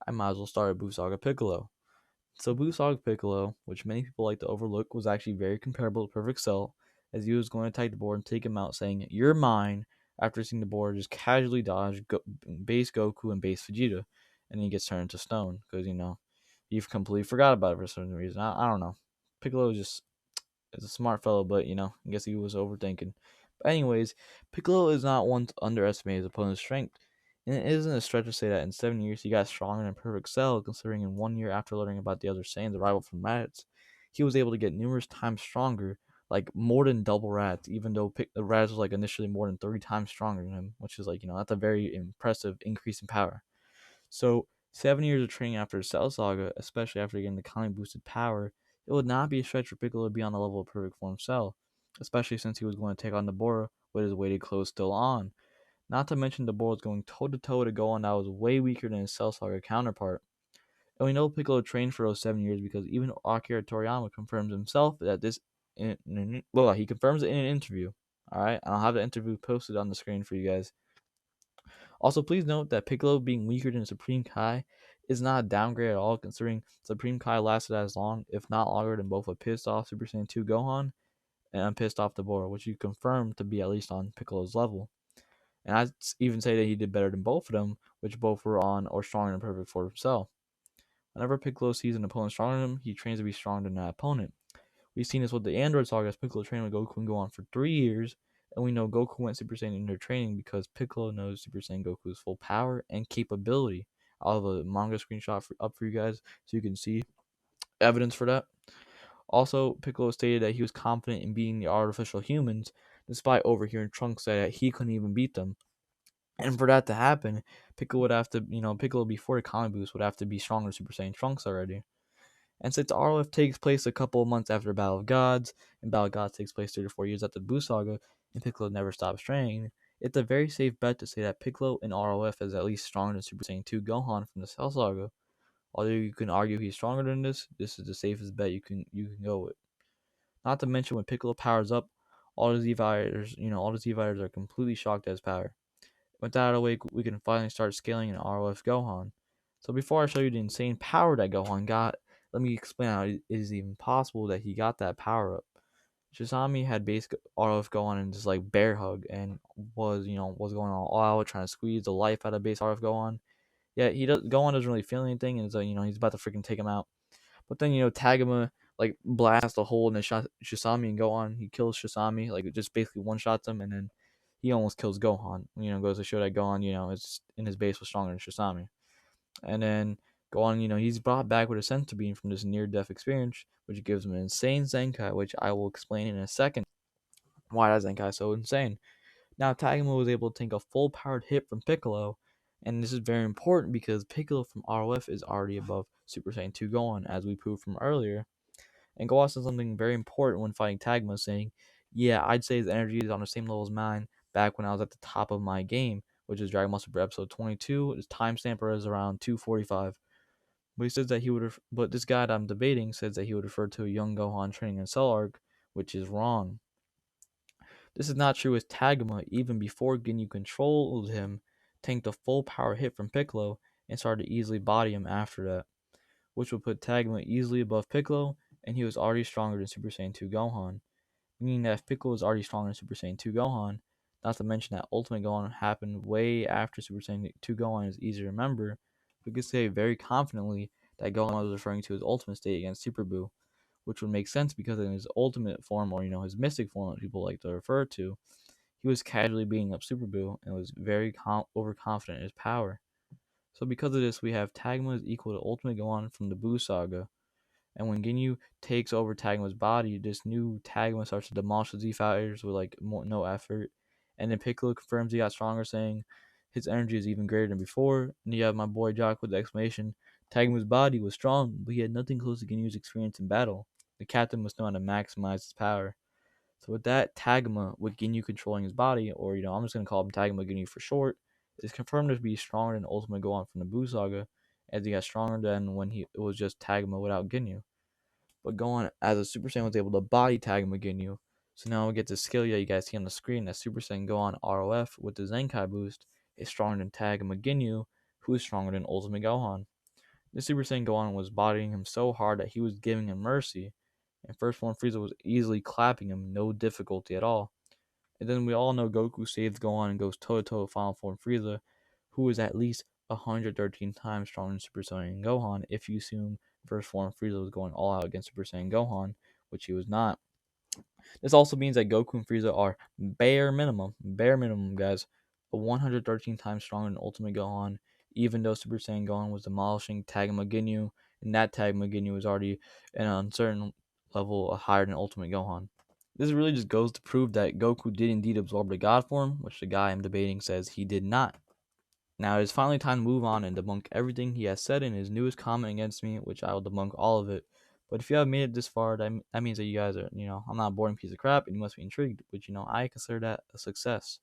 A: I might as well start at Buu Saga Piccolo. So Buu Saga Piccolo, which many people like to overlook, was actually very comparable to Perfect Cell, as he was going to attack the board and take him out, saying, "You're mine," after seeing the board just casually dodge Base Goku and Base Vegeta, and then he gets turned into stone, because, he completely forgot about it for some reason. I don't know. Piccolo is just is a smart fellow, but I guess he was overthinking. But anyways, Piccolo is not one to underestimate his opponent's strength, and it isn't a stretch to say that in 7 years he got stronger than Perfect Cell. Considering in 1 year after learning about the other Saiyans, the rival from Raditz, he was able to get numerous times stronger, like more than double Raditz, even though Raditz was like initially more than 30 times stronger than him, which is like that's a very impressive increase in power. So 7 years of training after the Cell Saga, especially after getting the Kami boosted power, it would not be a stretch for Piccolo to be on the level of Perfect Form Cell, especially since he was going to take on Deborah with his weighted clothes still on. Not to mention Deborah was going toe to toe to Gohan that was way weaker than his Cell Saga counterpart. And we know Piccolo trained for those 7 years because even Akira Toriyama confirms himself that well, he confirms it in an interview. All right, I'll have the interview posted on the screen for you guys. Also, please note that Piccolo being weaker than Supreme Kai is not a downgrade at all, considering Supreme Kai lasted as long, if not longer, than both a pissed off Super Saiyan 2 Gohan and a pissed off Deborah, which you confirmed to be at least on Piccolo's level. And I'd even say that he did better than both of them, which both were on or stronger than Perfect for himself. Whenever Piccolo sees an opponent stronger than him, he trains to be stronger than that opponent. We've seen this with the Android Saga as Piccolo trained with Goku and Gohan for 3 years, and we know Goku went Super Saiyan in their training because Piccolo knows Super Saiyan Goku's full power and capability. I'll have a manga screenshot up for you guys so you can see evidence for that. Also, Piccolo stated that he was confident in beating the artificial humans, despite overhearing Trunks say that he couldn't even beat them. And for that to happen, Piccolo would have to, Piccolo before the Kami boost would have to be stronger than Super Saiyan Trunks already. And since RoF takes place a couple of months after Battle of Gods, and Battle of Gods takes place 3 to 4 years after the Buu Saga, and Piccolo never stops training, it's a very safe bet to say that Piccolo in RoF is at least stronger than Super Saiyan 2 Gohan from the Cell Saga. Although you can argue he's stronger than this is the safest bet you can go with. Not to mention when Piccolo powers up, all the Z Fighters, all the Z Fighters are completely shocked at his power. With that out of the way, we can finally start scaling in ROF Gohan. So before I show you the insane power that Gohan got, let me explain how it is even possible that he got that power up. Shisami had basic ROF Gohan and just like bear hug and was going all out trying to squeeze the life out of base ROF Gohan. Yeah, Gohan doesn't really feel anything and it's like, he's about to freaking take him out. But then, Tagima like blasts a hole in the Shisami and Gohan. He kills Shisami, like just basically one shots him, and then he almost kills Gohan. Goes to show that Gohan, is in his base was stronger than Shisami. And then Gohan, he's brought back with a Senzu beam from this near-death experience, which gives him an insane Zenkai, which I will explain in a second why that Zenkai is so insane. Now, Tagima was able to take a full-powered hit from Piccolo, and this is very important because Piccolo from ROF is already above Super Saiyan 2 Gohan, as we proved from earlier. And Gohan said something very important when fighting Tagma, saying, "Yeah, I'd say his energy is on the same level as mine back when I was at the top of my game," which is Dragon Ball Super Episode 22. His timestamper is around 2:45. But he says that but this guy that I'm debating says that he would refer to a young Gohan training in Cell Arc, which is wrong. This is not true as Tagma, even before Ginyu controlled him, tanked a full power hit from Piccolo and started to easily body him after that, which would put Tagma easily above Piccolo, and he was already stronger than Super Saiyan 2 Gohan. Meaning that if Piccolo was already stronger than Super Saiyan 2 Gohan, not to mention that Ultimate Gohan happened way after Super Saiyan 2 Gohan is easy to remember, we could say very confidently that Gohan was referring to his ultimate state against Super Buu, which would make sense because in his ultimate form, or his mystic form that people like to refer to, he was casually beating up Super Buu and was very overconfident in his power. So because of this, we have Tagma is equal to Ultimate Gohan from the Buu Saga, and when Ginyu takes over Tagma's body, this new Tagma starts to demolish the Z Fighters with like no effort. And then Piccolo confirms he got stronger, saying his energy is even greater than before. And you have my boy Jock with the exclamation, "Tagma's body was strong, but he had nothing close to Ginyu's experience in battle. The captain must know how to maximize his power." So with that, Tagma, with Ginyu controlling his body, or I'm just gonna call him Tagma Ginyu for short, is confirmed to be stronger than Ultimate Gohan from the Buu Saga, as he got stronger than when it was just Tagma without Ginyu. But Gohan as a Super Saiyan was able to body Tagma Ginyu. So now we get the skill that you guys see on the screen that Super Saiyan Gohan ROF with the Zenkai boost is stronger than Tagma Ginyu, who is stronger than Ultimate Gohan. This Super Saiyan Gohan was bodying him so hard that he was giving him mercy, and First Form Frieza was easily clapping him, no difficulty at all. And then we all know Goku saves Gohan and goes toe to toe with Final Form Frieza, who is at least 113 times stronger than Super Saiyan Gohan if you assume First Form Frieza was going all out against Super Saiyan Gohan, which he was not. This also means that Goku and Frieza are bare minimum, guys, 113 times stronger than Ultimate Gohan, even though Super Saiyan Gohan was demolishing Tagma Ginyu, and that Tagma Ginyu was already at an uncertain level higher than Ultimate Gohan. This really just goes to prove that Goku did indeed absorb the God form, which the guy I'm debating says he did not. Now it is finally time to move on and debunk everything he has said in his newest comment against me, which I will debunk all of it. But if you have made it this far, that means that you guys are, I'm not a boring piece of crap and you must be intrigued, which, I consider that a success.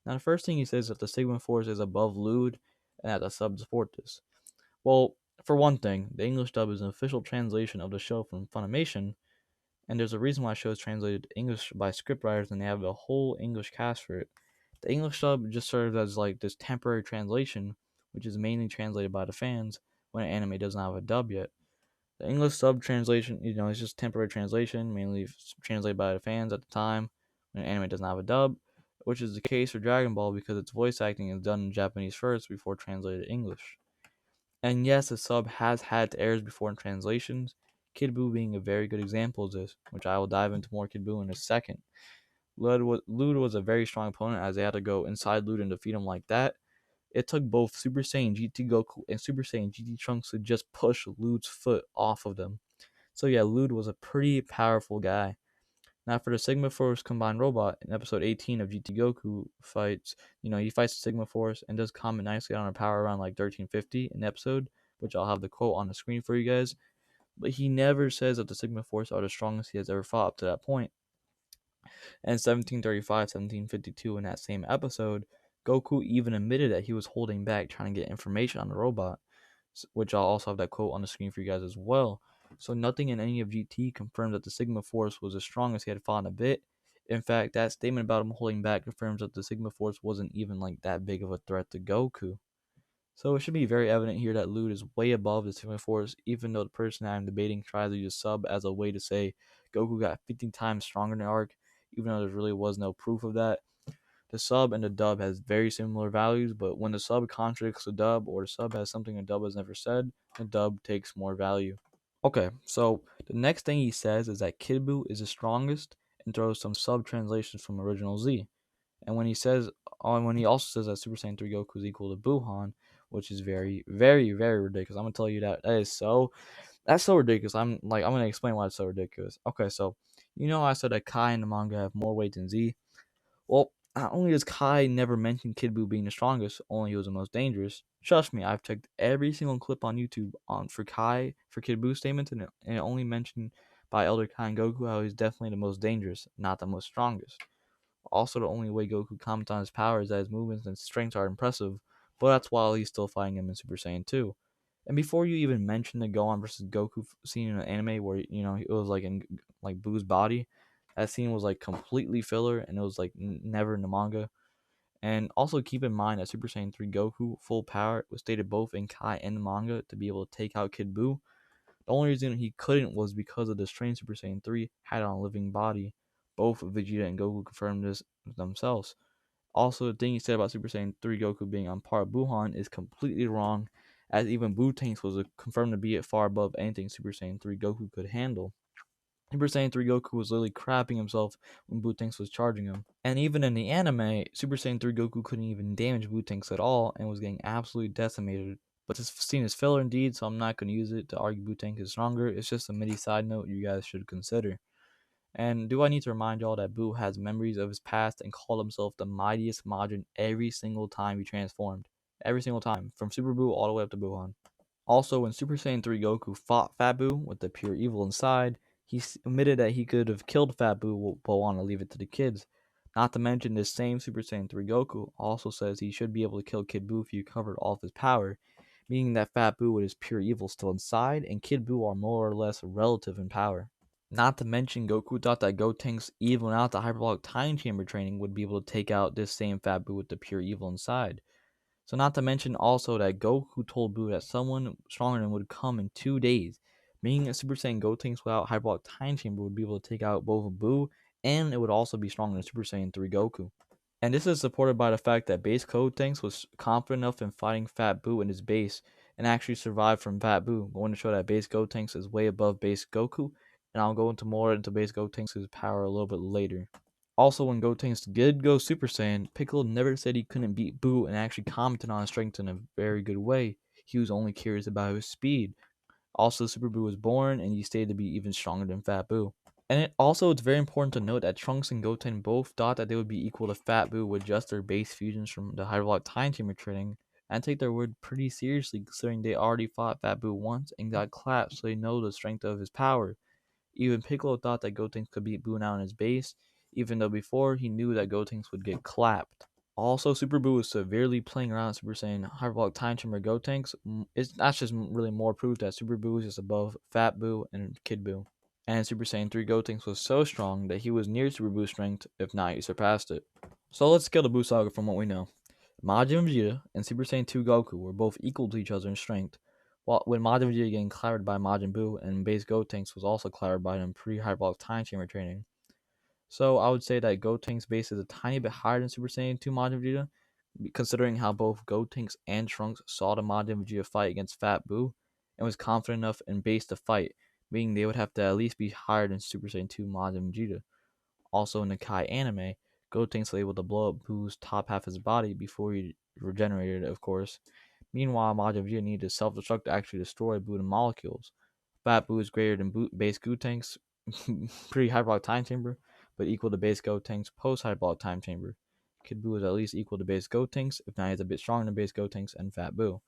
A: Now, the first thing he says is that the Sigma Force is above Lude and that the subs support this. Well, for one thing, the English dub is an official translation of the show from Funimation, and there's a reason why the show is translated English by scriptwriters and they have a whole English cast for it. The English dub just serves as like this temporary translation, which is mainly translated by the fans when an anime doesn't have a dub yet. The English sub translation, it's just temporary translation, mainly translated by the fans at the time when an anime doesn't have a dub, which is the case for Dragon Ball because its voice acting is done in Japanese first before translated English. And yes, a sub has had errors before in translations, Kid Buu being a very good example of this, which I will dive into more Kid Buu in a second. Lude was a very strong opponent as they had to go inside Lude and defeat him like that. It took both Super Saiyan GT Goku and Super Saiyan GT Trunks to just push Lude's foot off of them. So yeah, Lude was a pretty powerful guy. Now for the Sigma Force combined robot in episode 18 of GT Goku fights, he fights the Sigma Force and does comment nicely on a power around like 1350 in the episode, which I'll have the quote on the screen for you guys. But he never says that the Sigma Force are the strongest he has ever fought up to that point. And 1735, 1752 in that same episode, Goku even admitted that he was holding back trying to get information on the robot, which I'll also have that quote on the screen for you guys as well. So nothing in any of GT confirms that the Sigma Force was as strong as he had fought in a bit. In fact, that statement about him holding back confirms that the Sigma Force wasn't even like that big of a threat to Goku. So it should be very evident here that Lude is way above the Sigma Force, even though the person I'm debating tries to use sub as a way to say Goku got 15 times stronger in the arc, even though there really was no proof of that. The sub and the dub has very similar values, but when the sub contradicts the dub or the sub has something the dub has never said, the dub takes more value. Okay, so the next thing he says is that Kid Buu is the strongest and throws some sub translations from Original Z. And when he also says that Super Saiyan 3 Goku is equal to Buhan, which is very, very, very ridiculous. I'm gonna tell you that's so ridiculous. I'm gonna explain why it's so ridiculous. Okay, so I said that Kai and the manga have more weight than Z. Well, not only does Kai never mention Kid Buu being the strongest, only he was the most dangerous. Trust me, I've checked every single clip on YouTube for Kid Buu statements, and it only mentioned by Elder Kai and Goku how he's definitely the most dangerous, not the most strongest. Also, the only way Goku comments on his power is that his movements and strengths are impressive, but that's while he's still fighting him in Super Saiyan 2. And before you even mention the Gohan versus Goku scene in an anime where it was like in like Boo's body, that scene was like completely filler and it was like never in the manga. And also keep in mind that Super Saiyan 3 Goku full power was stated both in Kai and the manga to be able to take out Kid Buu. The only reason he couldn't was because of the strain Super Saiyan 3 had on a living body. Both Vegeta and Goku confirmed this themselves. Also, the thing he said about Super Saiyan 3 Goku being on par with Buhan is completely wrong, as even Buu was confirmed to be at far above anything Super Saiyan 3 Goku could handle. Super Saiyan 3 Goku was literally crapping himself when Buu was charging him. And even in the anime, Super Saiyan 3 Goku couldn't even damage Buu at all and was getting absolutely decimated. But this scene is filler indeed, so I'm not going to use it to argue Buu is stronger. It's just a mini side note you guys should consider. And do I need to remind y'all that Buu has memories of his past and called himself the mightiest Majin every single time he transformed? Every single time, from Super Buu all the way up to Buhan. Also, when Super Saiyan 3 Goku fought Fat Buu with the pure evil inside, he admitted that he could have killed Fat Buu but wanted to leave it to the kids. Not to mention, this same Super Saiyan 3 Goku also says he should be able to kill Kid Buu if he recovered all of his power, meaning that Fat Buu with his pure evil still inside and Kid Buu are more or less relative in power. Not to mention, Goku thought that Gotenks, even without the hyperbolic time chamber training, would be able to take out this same Fat Buu with the pure evil inside. So not to mention also that Goku told Buu that someone stronger than him would come in 2 days, meaning that Super Saiyan Gotenks without hyperbolic time chamber would be able to take out both Buu, and it would also be stronger than Super Saiyan 3 Goku. And this is supported by the fact that base Gotenks was confident enough in fighting Fat Buu in his base and actually survived from Fat Buu, going to show that base Gotenks is way above base Goku, and I'll go into more into base Gotenks' power a little bit later. Also, when Gotenks did go Super Saiyan, Piccolo never said he couldn't beat Buu and actually commented on his strength in a very good way. He was only curious about his speed. Also, Super Buu was born, and he stated to be even stronger than Fat Buu. And it's very important to note that Trunks and Goten both thought that they would be equal to Fat Buu with just their base fusions from the hyperbolic time chamber training, and take their word pretty seriously considering they already fought Fat Buu once and got clapped, so they know the strength of his power. Even Piccolo thought that Gotenks could beat Buu now in his base, even though before he knew that Gotenks would get clapped. Also, Super Buu was severely playing around with Super Saiyan Hyperbolic Time Chamber Gotenks. That's just really more proof that Super Buu is just above Fat Buu and Kid Buu. And Super Saiyan 3 Gotenks was so strong that he was near Super Buu's strength, if not he surpassed it. So let's scale the Buu Saga from what we know. Majin Vegeta and Super Saiyan 2 Goku were both equal to each other in strength, while when Majin Vegeta getting clattered by Majin Buu and base Gotenks was also clattered by him pre-Hyperbolic Time Chamber training. So I would say that Gotenks base is a tiny bit higher than Super Saiyan 2 Majin Vegeta, considering how both Gotenks and Trunks saw the Majin Vegeta fight against Fat Buu and was confident enough in base to fight, meaning they would have to at least be higher than Super Saiyan 2 Majin Vegeta. Also in the Kai anime, Gotenks was able to blow up Buu's top half of his body before he regenerated, of course. Meanwhile, Majin Vegeta needed to self-destruct to actually destroy Buu to molecules. Fat Buu is greater than base Gotenks pre-hyperbolic time chamber, but equal to base Gotenks post-hyperbolic time chamber. Kid Buu is at least equal to base Gotenks, if not he's a bit stronger than base Gotenks and Fat Buu.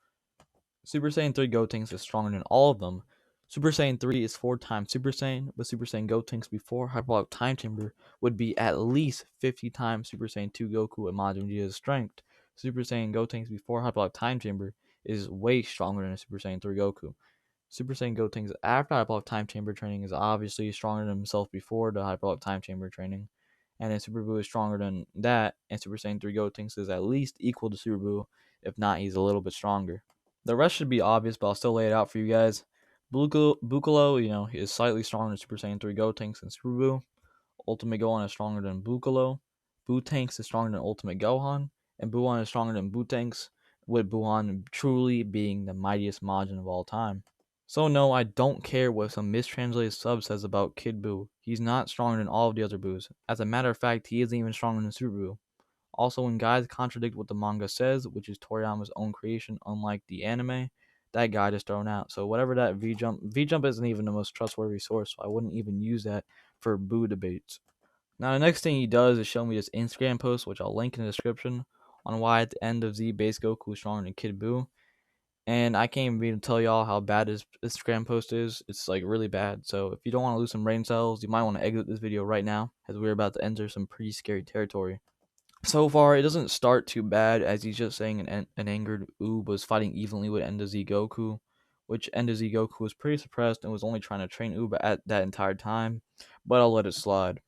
A: Super Saiyan 3 Gotenks is stronger than all of them. Super Saiyan 3 is 4 times Super Saiyan, but Super Saiyan Gotenks before Hyperbolic Time Chamber would be at least 50 times Super Saiyan 2 Goku and Majin Vegeta's strength. Super Saiyan Gotenks before Hyperbolic Time Chamber is way stronger than Super Saiyan 3 Goku. Super Saiyan Gotenks after Hyperbolic Time Chamber training is obviously stronger than himself before the Hyperbolic Time Chamber training. And then Super Buu is stronger than that, and Super Saiyan 3 Gotenks is at least equal to Super Buu, if not he's a little bit stronger. The rest should be obvious, but I'll still lay it out for you guys. Bukalo, he is slightly stronger than Super Saiyan 3 Gotenks and Super Buu. Ultimate Gohan is stronger than Bukalo. Bootanks is stronger than Ultimate Gohan. And Buuhan is stronger than Bootanks, with Buuhan truly being the mightiest Majin of all time. So no, I don't care what some mistranslated sub says about Kid Buu. He's not stronger than all of the other Buus. As a matter of fact, he isn't even stronger than Super Buu. Also, when guys contradict what the manga says, which is Toriyama's own creation, unlike the anime, that guide is thrown out. So whatever that V-Jump isn't even the most trustworthy source, so I wouldn't even use that for Buu debates. Now, the next thing he does is show me this Instagram post, which I'll link in the description, on why at the end of Z, base Goku is stronger than Kid Buu. And I can't even tell y'all how bad this Instagram post is. It's like really bad. So if you don't want to lose some brain cells, you might want to exit this video right now, as we're about to enter some pretty scary territory. So far, it doesn't start too bad, as he's just saying an angered Oob was fighting evenly with Enda Z Goku, which Enda Z Goku was pretty suppressed and was only trying to train Oob at that entire time, but I'll let it slide.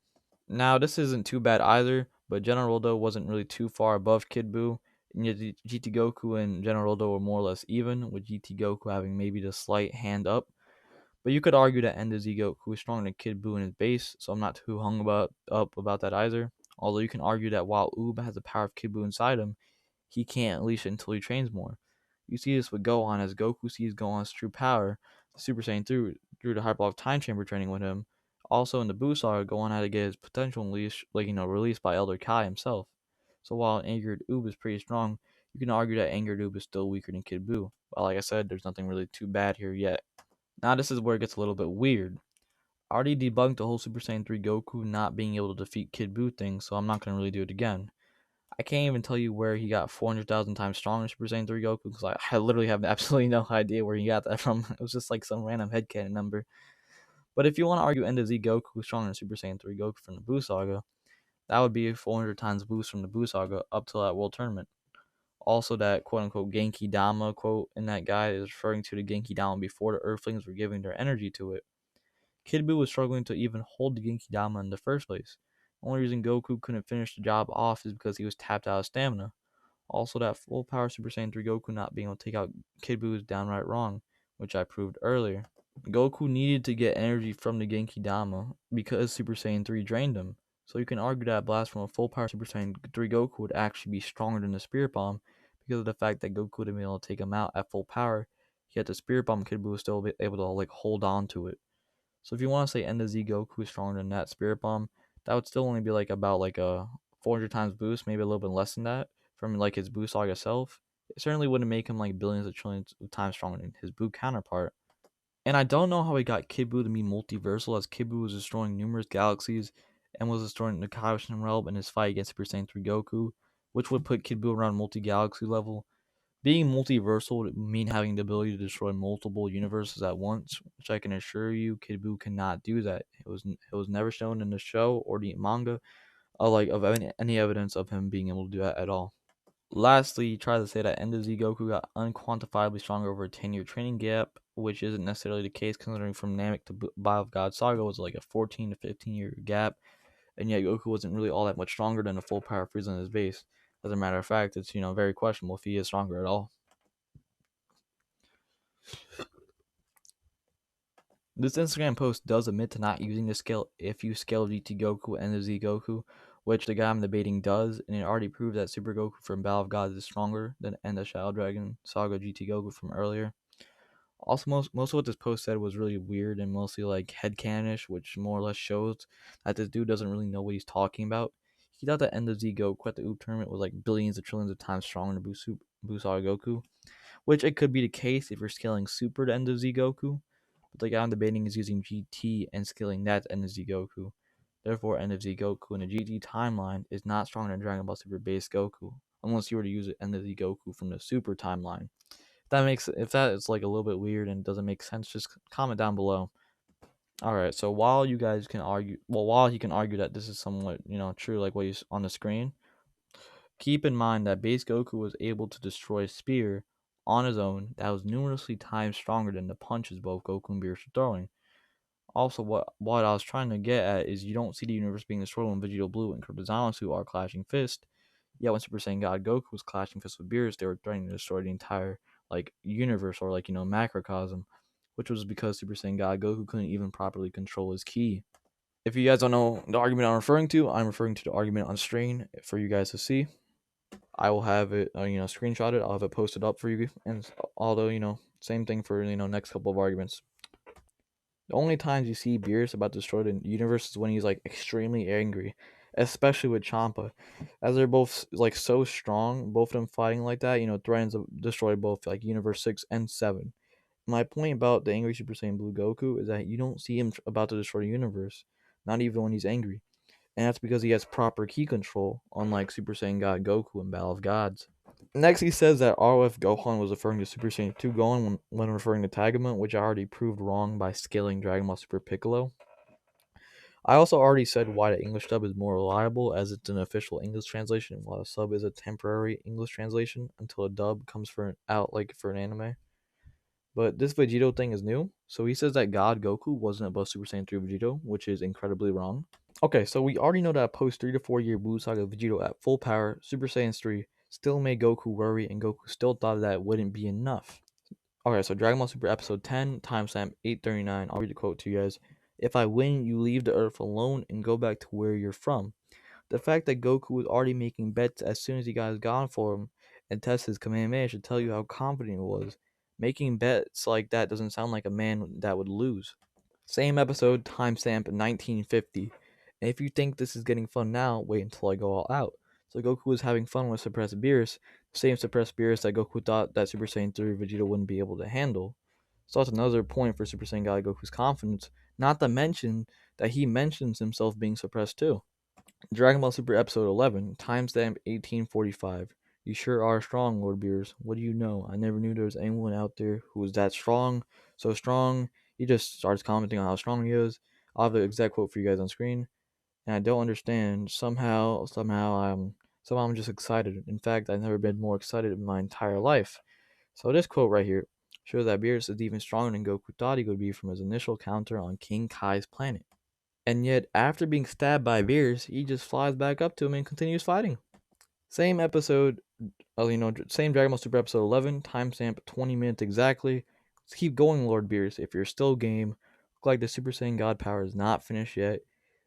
A: Now, this isn't too bad either, but General Rodo wasn't really too far above Kid Buu, and yet GT Goku and General Rodo were more or less even, with GT Goku having maybe the slight hand up. But you could argue that Enda Z Goku is stronger than Kid Buu in his base, so I'm not too hung up about that either. Although you can argue that while Oob has the power of Kid Buu inside him, he can't unleash it until he trains more. You see this with Gohan, as Goku sees Gohan's true power, the Super Saiyan through the Hyperbolic Time Chamber training with him. Also in the Buu Saga, Gohan had to get his potential unleashed, released by Elder Kai himself. So while Angered Oob is pretty strong, you can argue that Angered Oob is still weaker than Kid Buu. But like I said, there's nothing really too bad here yet. Now this is where it gets a little bit weird. I already debunked the whole Super Saiyan 3 Goku not being able to defeat Kid Buu thing, so I'm not going to really do it again. I can't even tell you where he got 400,000 times stronger in Super Saiyan 3 Goku, because I literally have absolutely no idea where he got that from. It was just like some random headcanon number. But if you want to argue End of Z Goku stronger than Super Saiyan 3 Goku from the Buu Saga, that would be a 400 times boost from the Buu Saga up to that World Tournament. Also, that quote-unquote Genki Dama quote in that guide is referring to the Genki Dama before the Earthlings were giving their energy to it. Kid Buu was struggling to even hold the Genki Dama in the first place. The only reason Goku couldn't finish the job off is because he was tapped out of stamina. Also, that full power Super Saiyan 3 Goku not being able to take out Kid Buu is downright wrong, which I proved earlier. Goku needed to get energy from the Genki Dama because Super Saiyan 3 drained him. So you can argue that a blast from a full power Super Saiyan 3 Goku would actually be stronger than the Spirit Bomb because of the fact that Goku would have been able to take him out at full power, yet the Spirit Bomb Kid Buu was still able to hold on to it. So if you want to say End of Z Goku is stronger than that Spirit Bomb, that would still only be like about like a 400 times boost, maybe a little bit less than that from like his boost Saga itself. It certainly wouldn't make him like billions of trillions of times stronger than his Buu counterpart. And I don't know how he got Kid Buu to be multiversal, as Kid Buu was destroying numerous galaxies and was destroying the Kaioshin realm in his fight against Super Saiyan 3 Goku, which would put Kid Buu around multi-galaxy level. Being multiversal would mean having the ability to destroy multiple universes at once, which I can assure you Kid Buu cannot do that. It was never shown in the show or the manga of any evidence of him being able to do that at all. Lastly, he tried to say that End of Z Goku got unquantifiably stronger over a 10-year training gap, which isn't necessarily the case considering from Namek to Battle of God Saga was like a 14 to 15-year gap, and yet Goku wasn't really all that much stronger than the full power of Frieza in his base. As a matter of fact, it's very questionable if he is stronger at all. This Instagram post does admit to not using the scale if you scale GT Goku and the Z Goku, which the guy I'm debating does, and it already proved that Super Goku from Battle of Gods is stronger than End of Shadow Dragon Saga GT Goku from earlier. Also, most of what this post said was really weird and mostly like headcanonish, which more or less shows that this dude doesn't really know what he's talking about. He thought that End of Z Goku at the OOP tournament was like billions of trillions of times stronger than Buu Saga Goku, which it could be the case if you're scaling Super to End of Z Goku, but the guy I'm debating is using GT and scaling that to End of Z Goku. Therefore, End of Z Goku in the GT timeline is not stronger than Dragon Ball Super base Goku, unless you were to use End of Z Goku from the Super timeline. If that is like a little bit weird and doesn't make sense, just comment down below. All right, so while you guys can argue, while he can argue that this is somewhat true, like what you on the screen, keep in mind that base Goku was able to destroy Spear on his own that was numerously times stronger than the punches both Goku and Beerus were throwing. Also, what I was trying to get at is you don't see the universe being destroyed when Vegito Blue and Zamasu are clashing fists. Yet when Super Saiyan God Goku was clashing fists with Beerus, they were threatening to destroy the entire universe or macrocosm, which was because Super Saiyan God Goku couldn't even properly control his ki. If you guys don't know the argument I'm referring to the argument on screen for you guys to see. I will have it, screenshotted. I'll have it posted up for you. And although, same thing for, next couple of arguments. The only times you see Beerus about to destroy the universe is when he's, like, extremely angry. Especially with Champa. As they're both, like, so strong, both of them fighting like that, threatens to destroy both, like, Universe 6 and 7. My point about the angry Super Saiyan Blue Goku is that you don't see him about to destroy the universe. Not even when he's angry. And that's because he has proper ki control, unlike Super Saiyan God Goku in Battle of Gods. Next, he says that RoF Gohan was referring to Super Saiyan 2 Gohan when referring to Tagoma, which I already proved wrong by scaling Dragon Ball Super Piccolo. I also already said why the English dub is more reliable, as it's an official English translation, while a sub is a temporary English translation until a dub comes out for an anime. But this Vegito thing is new, so he says that God Goku wasn't above Super Saiyan 3 Vegito, which is incredibly wrong. Okay, so we already know that post 3 to 4 year Buu Saga Vegito at full power, Super Saiyan 3 still made Goku worry, and Goku still thought that wouldn't be enough. Okay, so Dragon Ball Super Episode 10, timestamp 8:39. I'll read the quote to you guys. If I win, you leave the Earth alone and go back to where you're from. The fact that Goku was already making bets as soon as he got his God form and tested his Kamehameha should tell you how confident he was. Making bets like that doesn't sound like a man that would lose. Same episode, timestamp 1950. And if you think this is getting fun now, wait until I go all out. So Goku was having fun with Suppressed Beerus, the same Suppressed Beerus that Goku thought that Super Saiyan 3 Vegeta wouldn't be able to handle. So that's another point for Super Saiyan God Goku's confidence, not to mention that he mentions himself being suppressed too. Dragon Ball Super Episode 11, timestamp 1845. You sure are strong, Lord Beerus. What do you know? I never knew there was anyone out there who was that strong, so strong. He just starts commenting on how strong he is. I'll have the exact quote for you guys on screen. And I don't understand. Somehow I'm just excited. In fact, I've never been more excited in my entire life. So this quote right here shows that Beerus is even stronger than Goku thought he would be from his initial counter on King Kai's planet. And yet, after being stabbed by Beerus, he just flies back up to him and continues fighting. Same episode, same Dragon Ball Super Episode 11, timestamp 20 minutes exactly. Let's keep going, Lord Beerus. If you're still game, look like the Super Saiyan God power is not finished yet.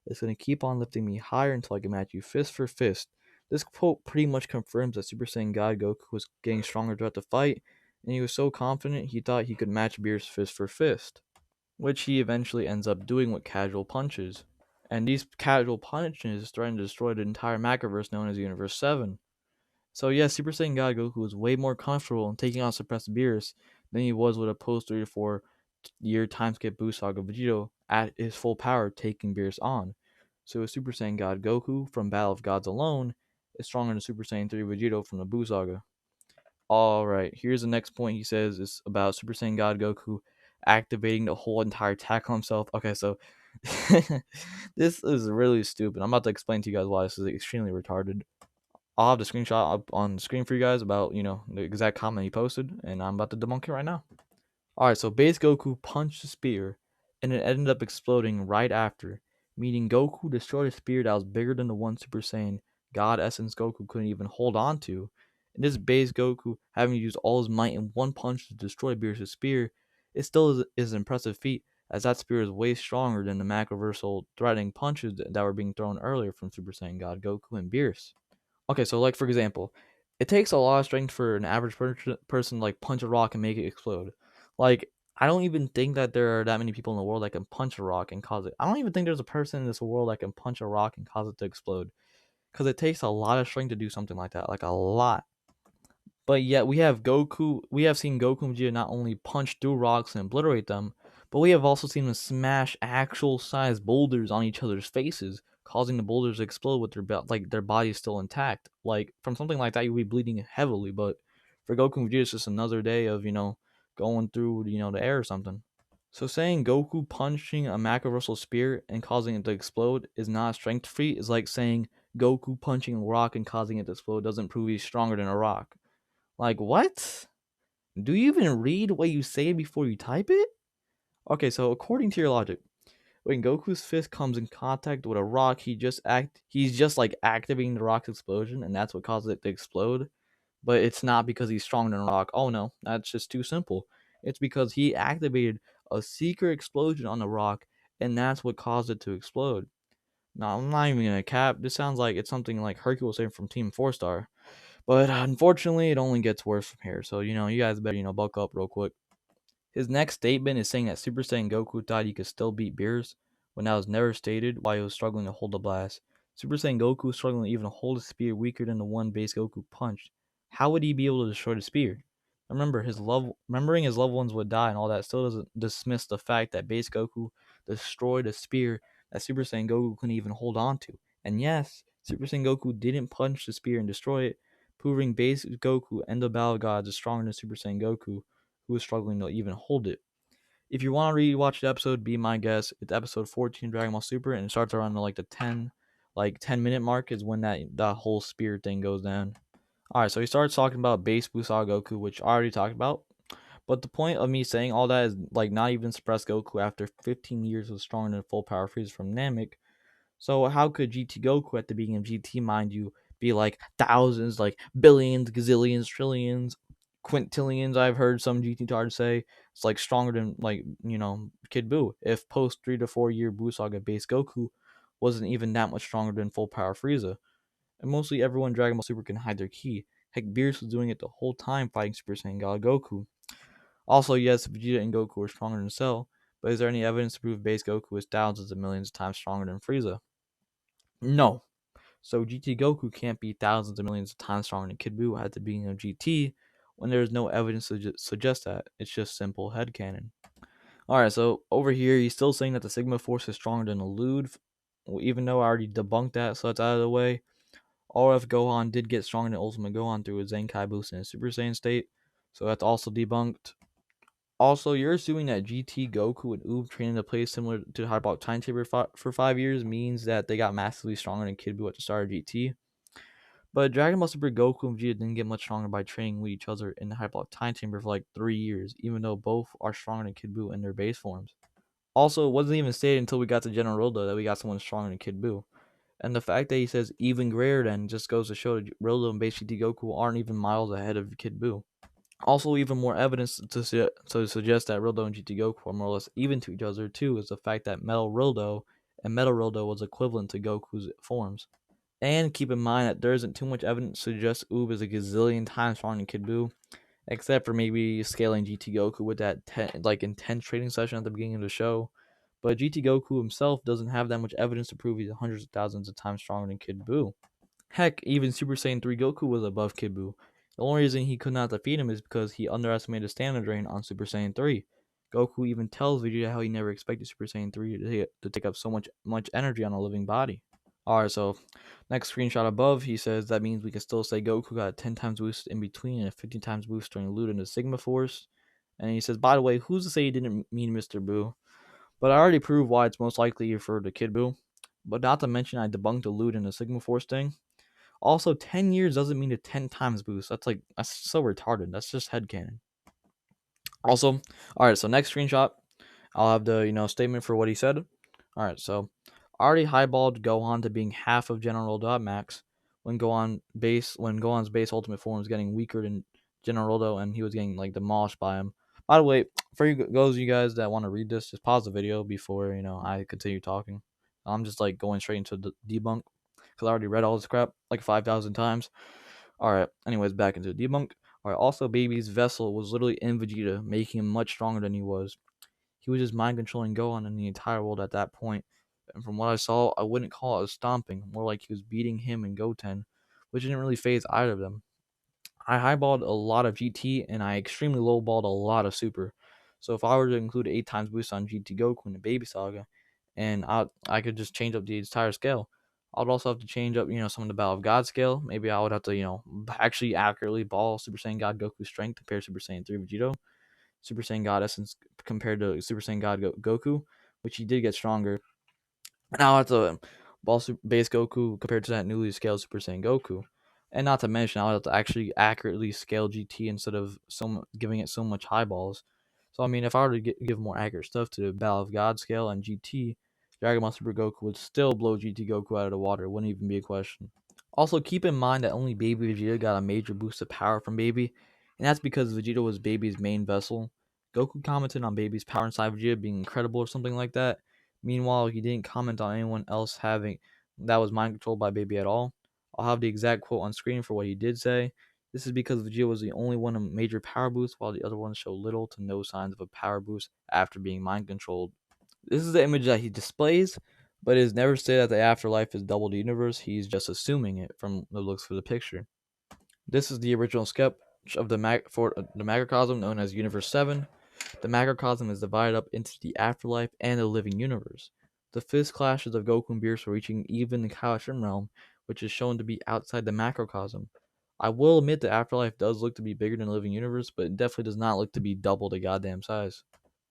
A: It's going to keep on lifting me higher until I can match you fist for fist. This quote pretty much confirms that Super Saiyan God Goku was getting stronger throughout the fight, and he was so confident he thought he could match Beerus fist for fist. which he eventually ends up doing with casual punches. And these casual punches threaten to destroy the entire Macroverse known as Universe 7. So yes, Super Saiyan God Goku was way more comfortable in taking on suppressed Beerus than he was with a post 3 to 4 year time skip boost Saga Vegito at his full power taking Beerus on. So a Super Saiyan God Goku from Battle of Gods alone is stronger than Super Saiyan 3 Vegito from the Buu Saga. Alright, here's the next point he says is about Super Saiyan God Goku activating the whole entire attack on himself. Okay, so this is really stupid. I'm about to explain to you guys why this is extremely retarded. I'll have the screenshot up on the screen for you guys about, the exact comment he posted, and I'm about to debunk it right now. Alright, so base Goku punched the spear, and it ended up exploding right after, meaning Goku destroyed a spear that was bigger than the one Super Saiyan God Essence Goku couldn't even hold on to. And this base Goku having to use all his might in one punch to destroy Beerus' spear, it still is an impressive feat, as that spear is way stronger than the macroversal threatening punches that were being thrown earlier from Super Saiyan God Goku and Beerus. Okay, so like for example, it takes a lot of strength for an average person to like punch a rock and make it explode. Like I don't even think that there are that many people in the world that can punch a rock and cause it. I don't even think there's a person in this world that can punch a rock and cause it to explode because it takes a lot of strength to do something like that, like a lot. But yet we have seen Goku and Vegeta not only punch through rocks and obliterate them, but we have also seen them smash actual sized boulders on each other's faces, causing the boulders to explode with their bodies still intact. Like from something like that, you'd be bleeding heavily. But for Goku and Vegeta, it's just another day of going through the air or something. So saying Goku punching a macroversal spear and causing it to explode is not a strength feat is like saying Goku punching a rock and causing it to explode doesn't prove he's stronger than a rock. Like, what? Do you even read what you say before you type it? Okay, so according to your logic, when Goku's fist comes in contact with a rock, he's just like activating the rock's explosion, and that's what causes it to explode. But it's not because he's stronger than a rock. Oh no, that's just too simple. It's because he activated a secret explosion on the rock, and that's what caused it to explode. Now, I'm not even gonna cap. This sounds like it's something like Hercule saying from Team 4 Star. But unfortunately, it only gets worse from here. So, you guys better, buck up real quick. His next statement is saying that Super Saiyan Goku thought he could still beat Beerus, when that was never stated while he was struggling to hold the blast. Super Saiyan Goku was struggling to even hold a spear weaker than the one base Goku punched. How would he be able to destroy the spear? Remembering his loved ones would die and all that still doesn't dismiss the fact that base Goku destroyed a spear that Super Saiyan Goku couldn't even hold on to. And yes, Super Saiyan Goku didn't punch the spear and destroy it, proving base Goku and the Battle Gods is stronger than Super Saiyan Goku, who is struggling to even hold it. If you want to rewatch the episode, be my guest. It's episode 14 Dragon Ball Super, and it starts around like the 10-minute mark is when that whole spear thing goes down. Alright, so he starts talking about base Busao Goku, which I already talked about. But the point of me saying all that is like not even suppress Goku after 15 years was stronger than full power Frieza from Namek. So how could GT Goku at the beginning of GT, mind you, be like thousands, like billions, gazillions, trillions, quintillions? I've heard some GT tards say it's like stronger than like Kid Buu. If post 3 to 4 year Buu Saga base Goku wasn't even that much stronger than full power Frieza, and mostly everyone in Dragon Ball Super can hide their ki. Heck, Beerus was doing it the whole time fighting Super Saiyan God Goku. Also, yes, Vegeta and Goku are stronger than Cell, but is there any evidence to prove base Goku is thousands of millions of times stronger than Frieza? No. So GT Goku can't be thousands of millions of times stronger than Kid Buu at the beginning of GT when there is no evidence to suggest that. It's just simple headcanon. Alright, so over here he's still saying that the Sigma Force is stronger than Elude, even though I already debunked that, so that's out of the way. RF Gohan did get stronger than Ultimate Gohan through his Zenkai boost in his Super Saiyan state, so that's also debunked. Also, you're assuming that GT Goku and Oob training to play similar to Hyperbolic Time Chamber for 5 years means that they got massively stronger than Kid Buu at the start of GT. But Dragon Ball Super Goku and Vegeta didn't get much stronger by training with each other in the Hyperbolic Time Chamber for like 3 years, even though both are stronger than Kid Buu in their base forms. Also, it wasn't even stated until we got to General Rildo that we got someone stronger than Kid Buu. And the fact that he says even greater than just goes to show that Rildo and base GT Goku aren't even miles ahead of Kid Buu. Also, even more evidence to suggest that Rildo and GT Goku are more or less even to each other too is the fact that Metal Rildo and Metal Rildo was equivalent to Goku's forms. And keep in mind that there isn't too much evidence to suggest Oob is a gazillion times stronger than Kid Buu, except for maybe scaling GT Goku with that intense training session at the beginning of the show. But GT Goku himself doesn't have that much evidence to prove he's hundreds of thousands of times stronger than Kid Buu. Heck, even Super Saiyan 3 Goku was above Kid Buu. The only reason he could not defeat him is because he underestimated the stamina drain on Super Saiyan 3. Goku even tells Vegeta how he never expected Super Saiyan 3 to take up so much energy on a living body. Alright, so next screenshot above, he says that means we can still say Goku got a 10 times boost in between and a 15 times boost during Loot into Sigma Force. And he says, by the way, who's to say he didn't mean Mr. Buu? But I already proved why it's most likely referred to Kid Buu. But not to mention I debunked the Loot into Sigma Force thing. Also, 10 years doesn't mean a 10 times boost. That's so retarded. That's just headcanon. Also, alright, so next screenshot, I'll have the statement for what he said. Alright, so I already highballed Gohan to being half of General Max when Gohan's base ultimate form was getting weaker than General and he was getting demolished by him. By the way, for those of you guys that want to read this, just pause the video before I continue talking. I'm just going straight into the debunk because I already read all this crap 5,000 times. Alright, anyways, back into the debunk. Alright, also Baby's vessel was literally in Vegeta, making him much stronger than he was. He was just mind controlling Gohan and the entire world at that point. And from what I saw, I wouldn't call it a stomping, more like he was beating him and Goten, which didn't really phase either of them. I highballed a lot of GT and I extremely lowballed a lot of Super. So if I were to include 8 times boost on GT Goku in the Baby Saga, and I could just change up the entire scale. I'd also have to change up, some of the Battle of God scale. Maybe I would have to, actually accurately ball Super Saiyan God Goku's strength compared to Super Saiyan 3 Vegito, Super Saiyan God Essence compared to Super Saiyan God Goku, which he did get stronger. And I'll have to ball base Goku compared to that newly scaled Super Saiyan Goku. And not to mention, I'll have to actually accurately scale GT instead of giving it so much high balls. So, I mean, if I were to give more accurate stuff to the Battle of God scale and GT, Dragon Ball Super Goku would still blow GT Goku out of the water. It wouldn't even be a question. Also, keep in mind that only Baby Vegeta got a major boost of power from Baby, and that's because Vegeta was Baby's main vessel. Goku commented on Baby's power inside Vegeta being incredible or something like that. Meanwhile, he didn't comment on anyone else having that was mind controlled by Baby at all. I'll have the exact quote on screen for what he did say. This is because Vegeta was the only one in major power boost, while the other ones show little to no signs of a power boost after being mind controlled. This is the image that he displays, but it is never stated that the afterlife is double the universe. He's just assuming it from the looks of the picture. This is the original sketch of the macrocosm known as Universe 7. The macrocosm is divided up into the afterlife and the living universe. The fist clashes of Goku and Beerus are reaching even the Kaioshin realm, which is shown to be outside the macrocosm. I will admit the afterlife does look to be bigger than the living universe, but it definitely does not look to be double the goddamn size.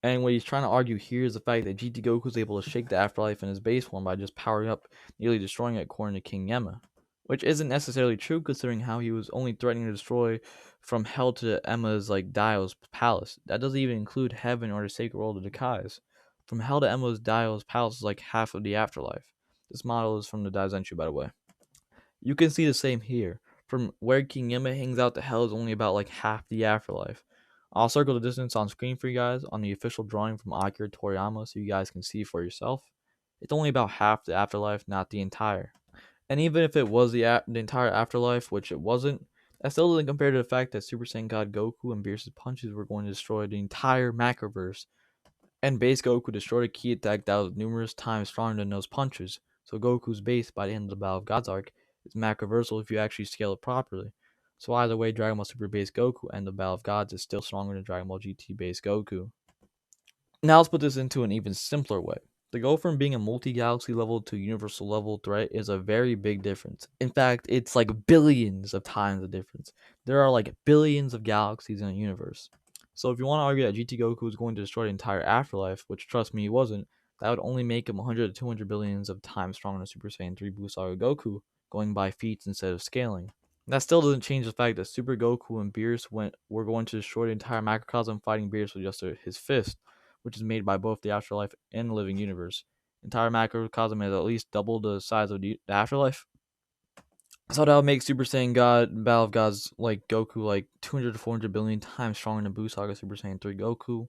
A: And what he's trying to argue here is the fact that GT Goku is able to shake the afterlife in his base form by just powering up, nearly destroying it according to King Yemma. Which isn't necessarily true considering how he was only threatening to destroy from hell to Emma's Dio's palace. That doesn't even include heaven or the sacred world of the Kais. From hell to Emma's Dio's palace is like half of the afterlife. This model is from the Daizenshu, by the way. You can see the same here. From where King Yemma hangs out to hell is only about half the afterlife. I'll circle the distance on screen for you guys on the official drawing from Akira Toriyama so you guys can see for yourself. It's only about half the afterlife, not the entire. And even if it was the entire afterlife, which it wasn't, that still doesn't compare to the fact that Super Saiyan God Goku and Beerus' punches were going to destroy the entire Macroverse. And base Goku destroyed a key attack that was numerous times stronger than those punches. So Goku's base by the end of the Battle of Gods arc is Macroversal if you actually scale it properly. So either way, Dragon Ball Super base Goku and the Battle of Gods is still stronger than Dragon Ball GT base Goku. Now let's put this into an even simpler way. To go from being a multi-galaxy level to universal level threat is a very big difference. In fact, it's billions of times the difference. There are billions of galaxies in a universe. So if you want to argue that GT Goku is going to destroy the entire afterlife, which trust me he wasn't, that would only make him 100 to 200 billions of times stronger than Super Saiyan 3 Blue Saga Goku, going by feats instead of scaling. That still doesn't change the fact that Super Goku and Beerus were going to destroy the entire macrocosm fighting Beerus with just his fist, which is made by both the afterlife and the living universe. The entire macrocosm is at least double the size of the afterlife. So that would make Super Saiyan God, Battle of Gods, Goku, 200 to 400 billion times stronger than Buu Saga Super Saiyan 3 Goku.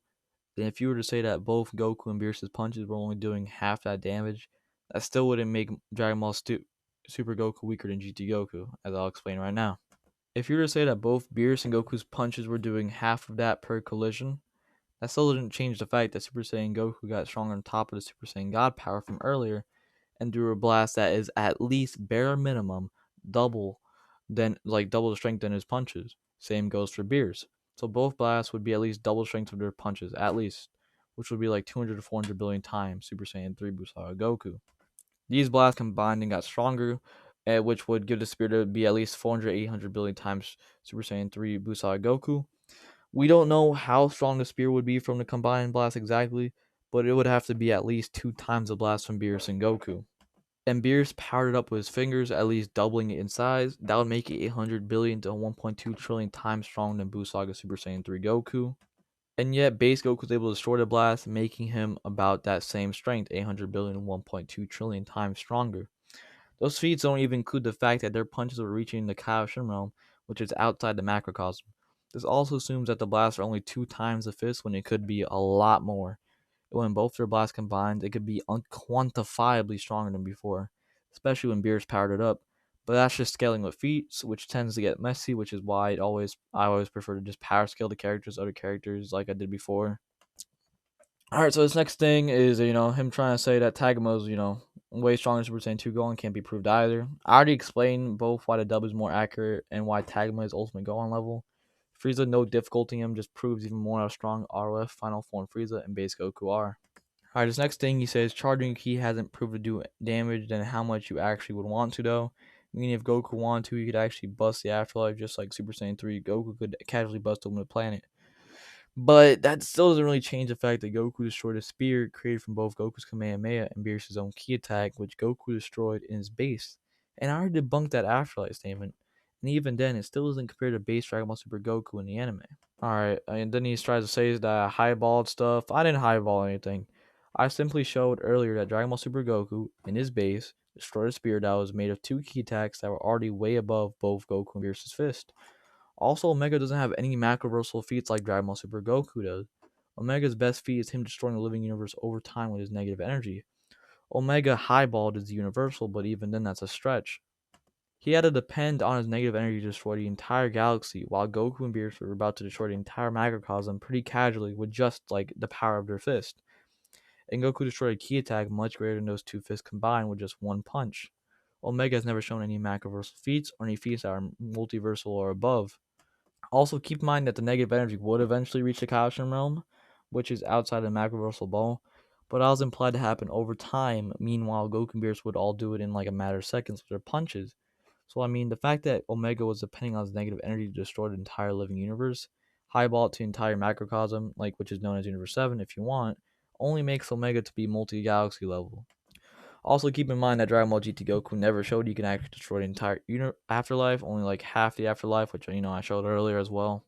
A: Then if you were to say that both Goku and Beerus' punches were only doing half that damage, that still wouldn't make Dragon Ball Super Goku weaker than GT Goku, as I'll explain right now. If you were to say that both Beerus and Goku's punches were doing half of that per collision, that still didn't change the fact that Super Saiyan Goku got stronger on top of the Super Saiyan God power from earlier and threw a blast that is at least bare minimum double double the strength than his punches. Same goes for Beerus. So both blasts would be at least double strength of their punches, at least, which would be like 200 to 400 billion times Super Saiyan 3 Busaka Goku. These blasts combined and got stronger, which would give the spear to be at least 400 800 billion times Super Saiyan 3 Busaka Goku. We don't know how strong the spear would be from the combined blast exactly, but it would have to be at least 2 times the blast from Beerus and Goku. And Beerus powered it up with his fingers, at least doubling it in size. That would make it 800 billion to 1.2 trillion times stronger than Busaka Super Saiyan 3 Goku. And yet, base Goku was able to destroy the blast, making him about that same strength, 800 billion to 1.2 trillion times stronger. Those feats don't even include the fact that their punches were reaching the Kaioshin realm, which is outside the macrocosm. This also assumes that the blasts are only 2 times the fist when it could be a lot more. When both their blasts combined, it could be unquantifiably stronger than before, especially when Beerus powered it up. But that's just scaling with feats, which tends to get messy, which is why I always prefer to just power scale the characters, other characters like I did before. Alright, so this next thing is, him trying to say that Tagma's, way stronger than Super Saiyan 2 Gohan can't be proved either. I already explained both why the dub is more accurate and why Tagma is ultimate Gohan level. Frieza, no difficulty in him, just proves even more how strong RoF, Final Form Frieza, and Base Goku are. Alright, this next thing he says, charging key hasn't proved to do damage than how much you actually would want to though. Meaning if Goku wanted to, he could actually bust the afterlife just like Super Saiyan 3. Goku could casually bust open the planet. But that still doesn't really change the fact that Goku destroyed a spear created from both Goku's Kamehameha and Beerus' own key attack, which Goku destroyed in his base. And I already debunked that afterlife statement. And even then, it still doesn't compare to base Dragon Ball Super Goku in the anime. Alright, and then he tries to say that I highballed stuff. I didn't highball anything. I simply showed earlier that Dragon Ball Super Goku, in his base, destroyed a spear that was made of 2 key attacks that were already way above both Goku and Beerus' fist. Also, Omega doesn't have any macroversal feats like Dragon Ball Super Goku does. Omega's best feat is him destroying the living universe over time with his negative energy. Omega highballed is universal, but even then that's a stretch. He had to depend on his negative energy to destroy the entire galaxy, while Goku and Beerus were about to destroy the entire macrocosm pretty casually with just like the power of their fist. And Goku destroyed a key attack much greater than those 2 fists combined with just 1 punch. Omega has never shown any macroversal feats or any feats that are multiversal or above. Also, keep in mind that the negative energy would eventually reach the Kaioshin realm, which is outside the macroversal ball, but that was implied to happen over time. Meanwhile, Goku and Beerus would all do it in like a matter of seconds with their punches. So, I mean, the fact that Omega was depending on his negative energy to destroy the entire living universe, highball it to the entire macrocosm, like which is known as Universe 7 if you want, only makes Omega to be multi-galaxy level. Also, keep in mind that Dragon Ball GT Goku never showed you can actually destroy the entire afterlife, only like half the afterlife, which I showed earlier as well.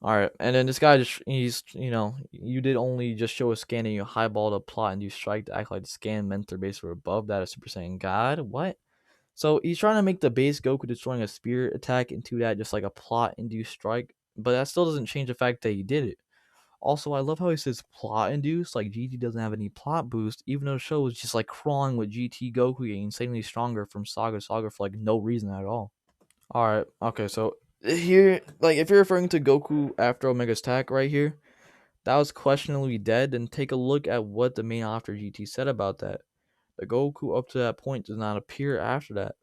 A: Alright, and then this guy you did only just show a scan and you highballed a plot and you strike to act like the scan meant their base were above that of Super Saiyan God? What? So he's trying to make the base Goku destroying a spirit attack into that just like a plot induced strike, but that still doesn't change the fact that he did it. Also, I love how he says plot induced, like GT doesn't have any plot boost, even though the show is just like crawling with GT Goku getting insanely stronger from Saga to Saga for like no reason at all. Alright, okay, so here, like if you're referring to Goku after Omega's attack right here, that was questionably dead, then take a look at what the main after GT said about that. The Goku up to that point does not appear after that.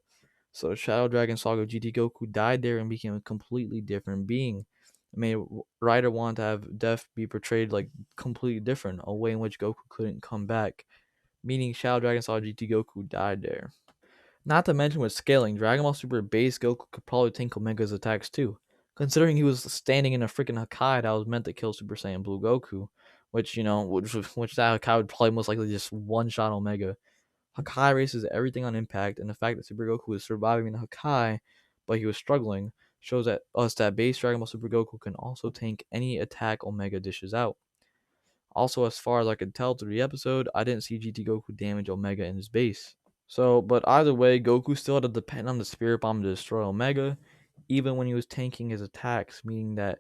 A: So Shadow Dragon Saga GT Goku died there and became a completely different being. I mean, writer wanted to have death be portrayed like completely different, a way in which Goku couldn't come back, meaning Shadow Dragon Saga GT Goku died there. Not to mention with scaling, Dragon Ball Super base Goku could probably tank Omega's attacks too, considering he was standing in a freaking Hakai that was meant to kill Super Saiyan Blue Goku, which that Hakai would probably most likely just one shot Omega. Hakai races everything on impact, and the fact that Super Goku was surviving the Hakai, but he was struggling, shows that base Dragon Ball Super Goku can also tank any attack Omega dishes out. Also, as far as I could tell through the episode, I didn't see GT Goku damage Omega in his base. So, but either way, Goku still had to depend on the Spirit Bomb to destroy Omega, even when he was tanking his attacks, meaning that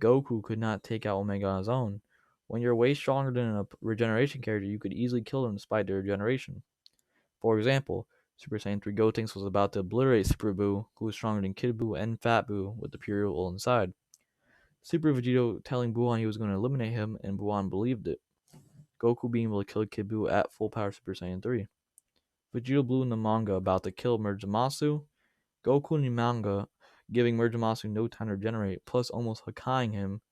A: Goku could not take out Omega on his own. When you're way stronger than a regeneration character, you could easily kill them despite their regeneration. For example, Super Saiyan 3 Gotenks was about to obliterate Super Buu, who was stronger than Kid Buu and Fat Buu with the pure evil inside. Super Vegito telling Buon he was going to eliminate him, and Buon believed it. Goku being able to kill Kid Buu at full power Super Saiyan 3. Vegito Blue in the manga about to kill Murjamasu. Goku in the manga giving Murjamasu no time to regenerate, plus almost Hakkaiing him.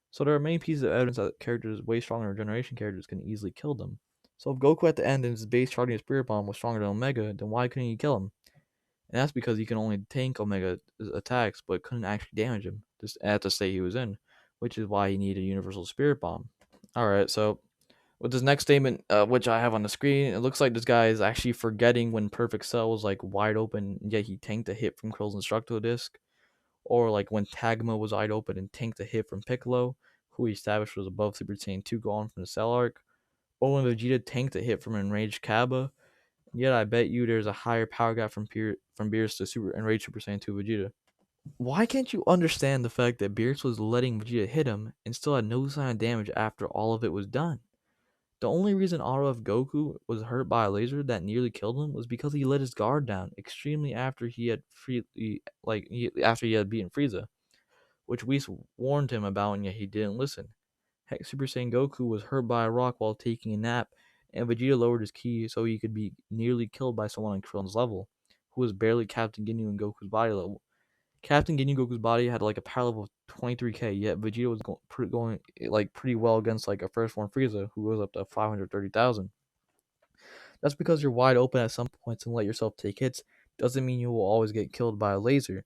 A: So there are many pieces of evidence that characters way stronger than regeneration characters can easily kill them. So if Goku at the end in his base charging his Spirit Bomb was stronger than Omega, then why couldn't he kill him? And that's because he can only tank Omega's attacks, but couldn't actually damage him just at the state he was in, which is why he needed a Universal Spirit Bomb. Alright, so with this next statement, which I have on the screen, it looks like this guy is actually forgetting when Perfect Cell was like wide open, yet he tanked a hit from Krill's Instructo Disc, or like when Tagma was wide open and tanked a hit from Piccolo, who he established was above Super Saiyan 2 Gohan from the Cell arc, or when Vegeta tanked a hit from Enraged Kaba. Yet I bet you there's a higher power gap from Beerus to Super Enraged Super Saiyan 2 Vegeta. Why can't you understand the fact that Beerus was letting Vegeta hit him and still had no sign of damage after all of it was done? The only reason RoF Goku was hurt by a laser that nearly killed him was because he let his guard down extremely after he had after he had beaten Frieza, which Whis warned him about, and yet he didn't listen. Heck, Super Saiyan Goku was hurt by a rock while taking a nap, and Vegeta lowered his ki so he could be nearly killed by someone on Krillin's level, who was barely Captain Ginyu in Goku's body level. Captain Ginyu Goku's body had like a power level of 23k, yet Vegeta was going like pretty well against like a first form Frieza, who goes up to 530,000. That's because you're wide open at some points and let yourself take hits doesn't mean you will always get killed by a laser.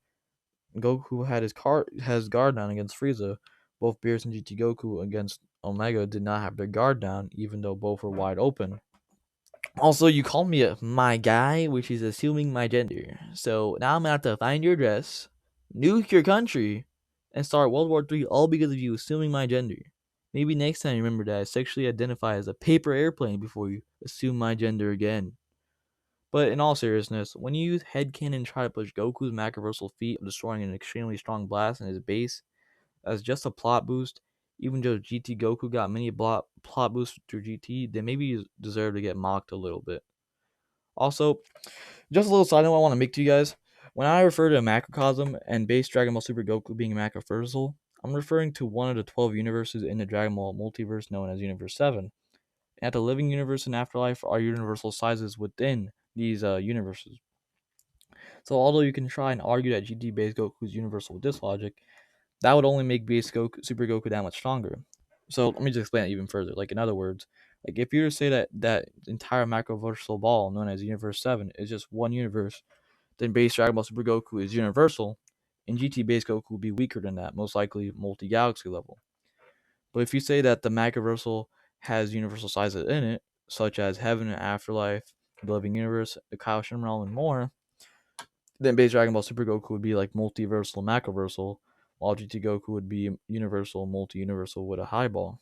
A: Goku had his guard down against Frieza. Both Beerus and GT Goku against Omega did not have their guard down, even though both were wide open. Also, you called me a my guy, which is assuming my gender. So now I'm gonna have to find your address, nuke your country, and start World War III all because of you assuming my gender. Maybe next time you remember that I sexually identify as a paper airplane before you assume my gender again. But in all seriousness, when you use headcanon and try to push Goku's macroversal feat of destroying an extremely strong blast in his base as just a plot boost, even though GT Goku got many plot boosts through GT, then maybe you deserve to get mocked a little bit. Also, just a little side note I want to make to you guys. When I refer to a macrocosm and base Dragon Ball Super Goku being macroversal, I'm referring to one of the 12 universes in the Dragon Ball multiverse known as Universe 7. At the living universe and afterlife are universal sizes within these universes. So although you can try and argue that GT base Goku is universal with this logic, that would only make base Goku, Super Goku that much stronger. So let me just explain it even further. Like in other words, like if you were to say that entire macroversal ball known as Universe 7 is just one universe, then base Dragon Ball Super Goku is universal, and GT base Goku would be weaker than that, most likely multi-galaxy level. But if you say that the macroversal has universal sizes in it, such as Heaven and Afterlife, the Living Universe, the Kaioken Realm, and more, then base Dragon Ball Super Goku would be like multiversal macroversal, while GT Goku would be universal multi-universal with a high ball.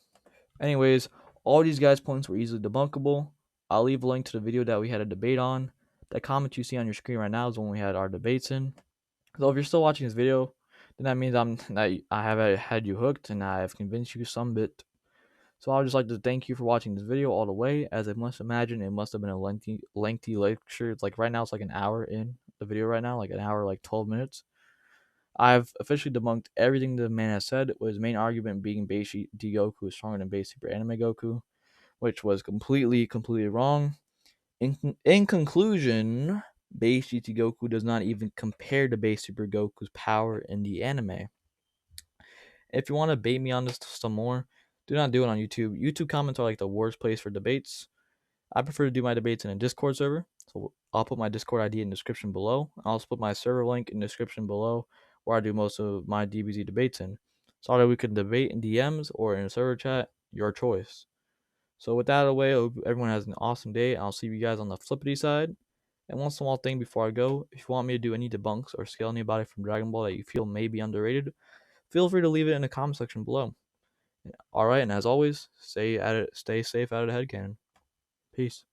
A: Anyways, all these guys' points were easily debunkable. I'll leave a link to the video that we had a debate on. That comment you see on your screen right now is when we had our debates in. So if you're still watching this video, then that means I have had you hooked and I have convinced you some bit. So I would just like to thank you for watching this video all the way, as I must imagine it must have been a lengthy lecture. It's like right now it's like an hour in the video right now, like an hour, like 12 minutes. I've officially debunked everything the man has said, with his main argument being base GT Goku is stronger than base Super Anime Goku, which was completely wrong. In conclusion, base GT Goku does not even compare to base Super Goku's power in the anime. If you want to bait me on this some more, do not do it on YouTube. YouTube comments are like the worst place for debates. I prefer to do my debates in a Discord server, so I'll put my Discord ID in the description below. I'll also put my server link in the description below, where I do most of my DBZ debates in. So either we can debate in DMs or in a server chat, your choice. So with that out of the way, I hope everyone has an awesome day. I'll see you guys on the flippity side. And one small thing before I go, if you want me to do any debunks or scale anybody from Dragon Ball that you feel may be underrated, feel free to leave it in the comment section below. Alright, and as always, stay safe out of the headcanon. Peace.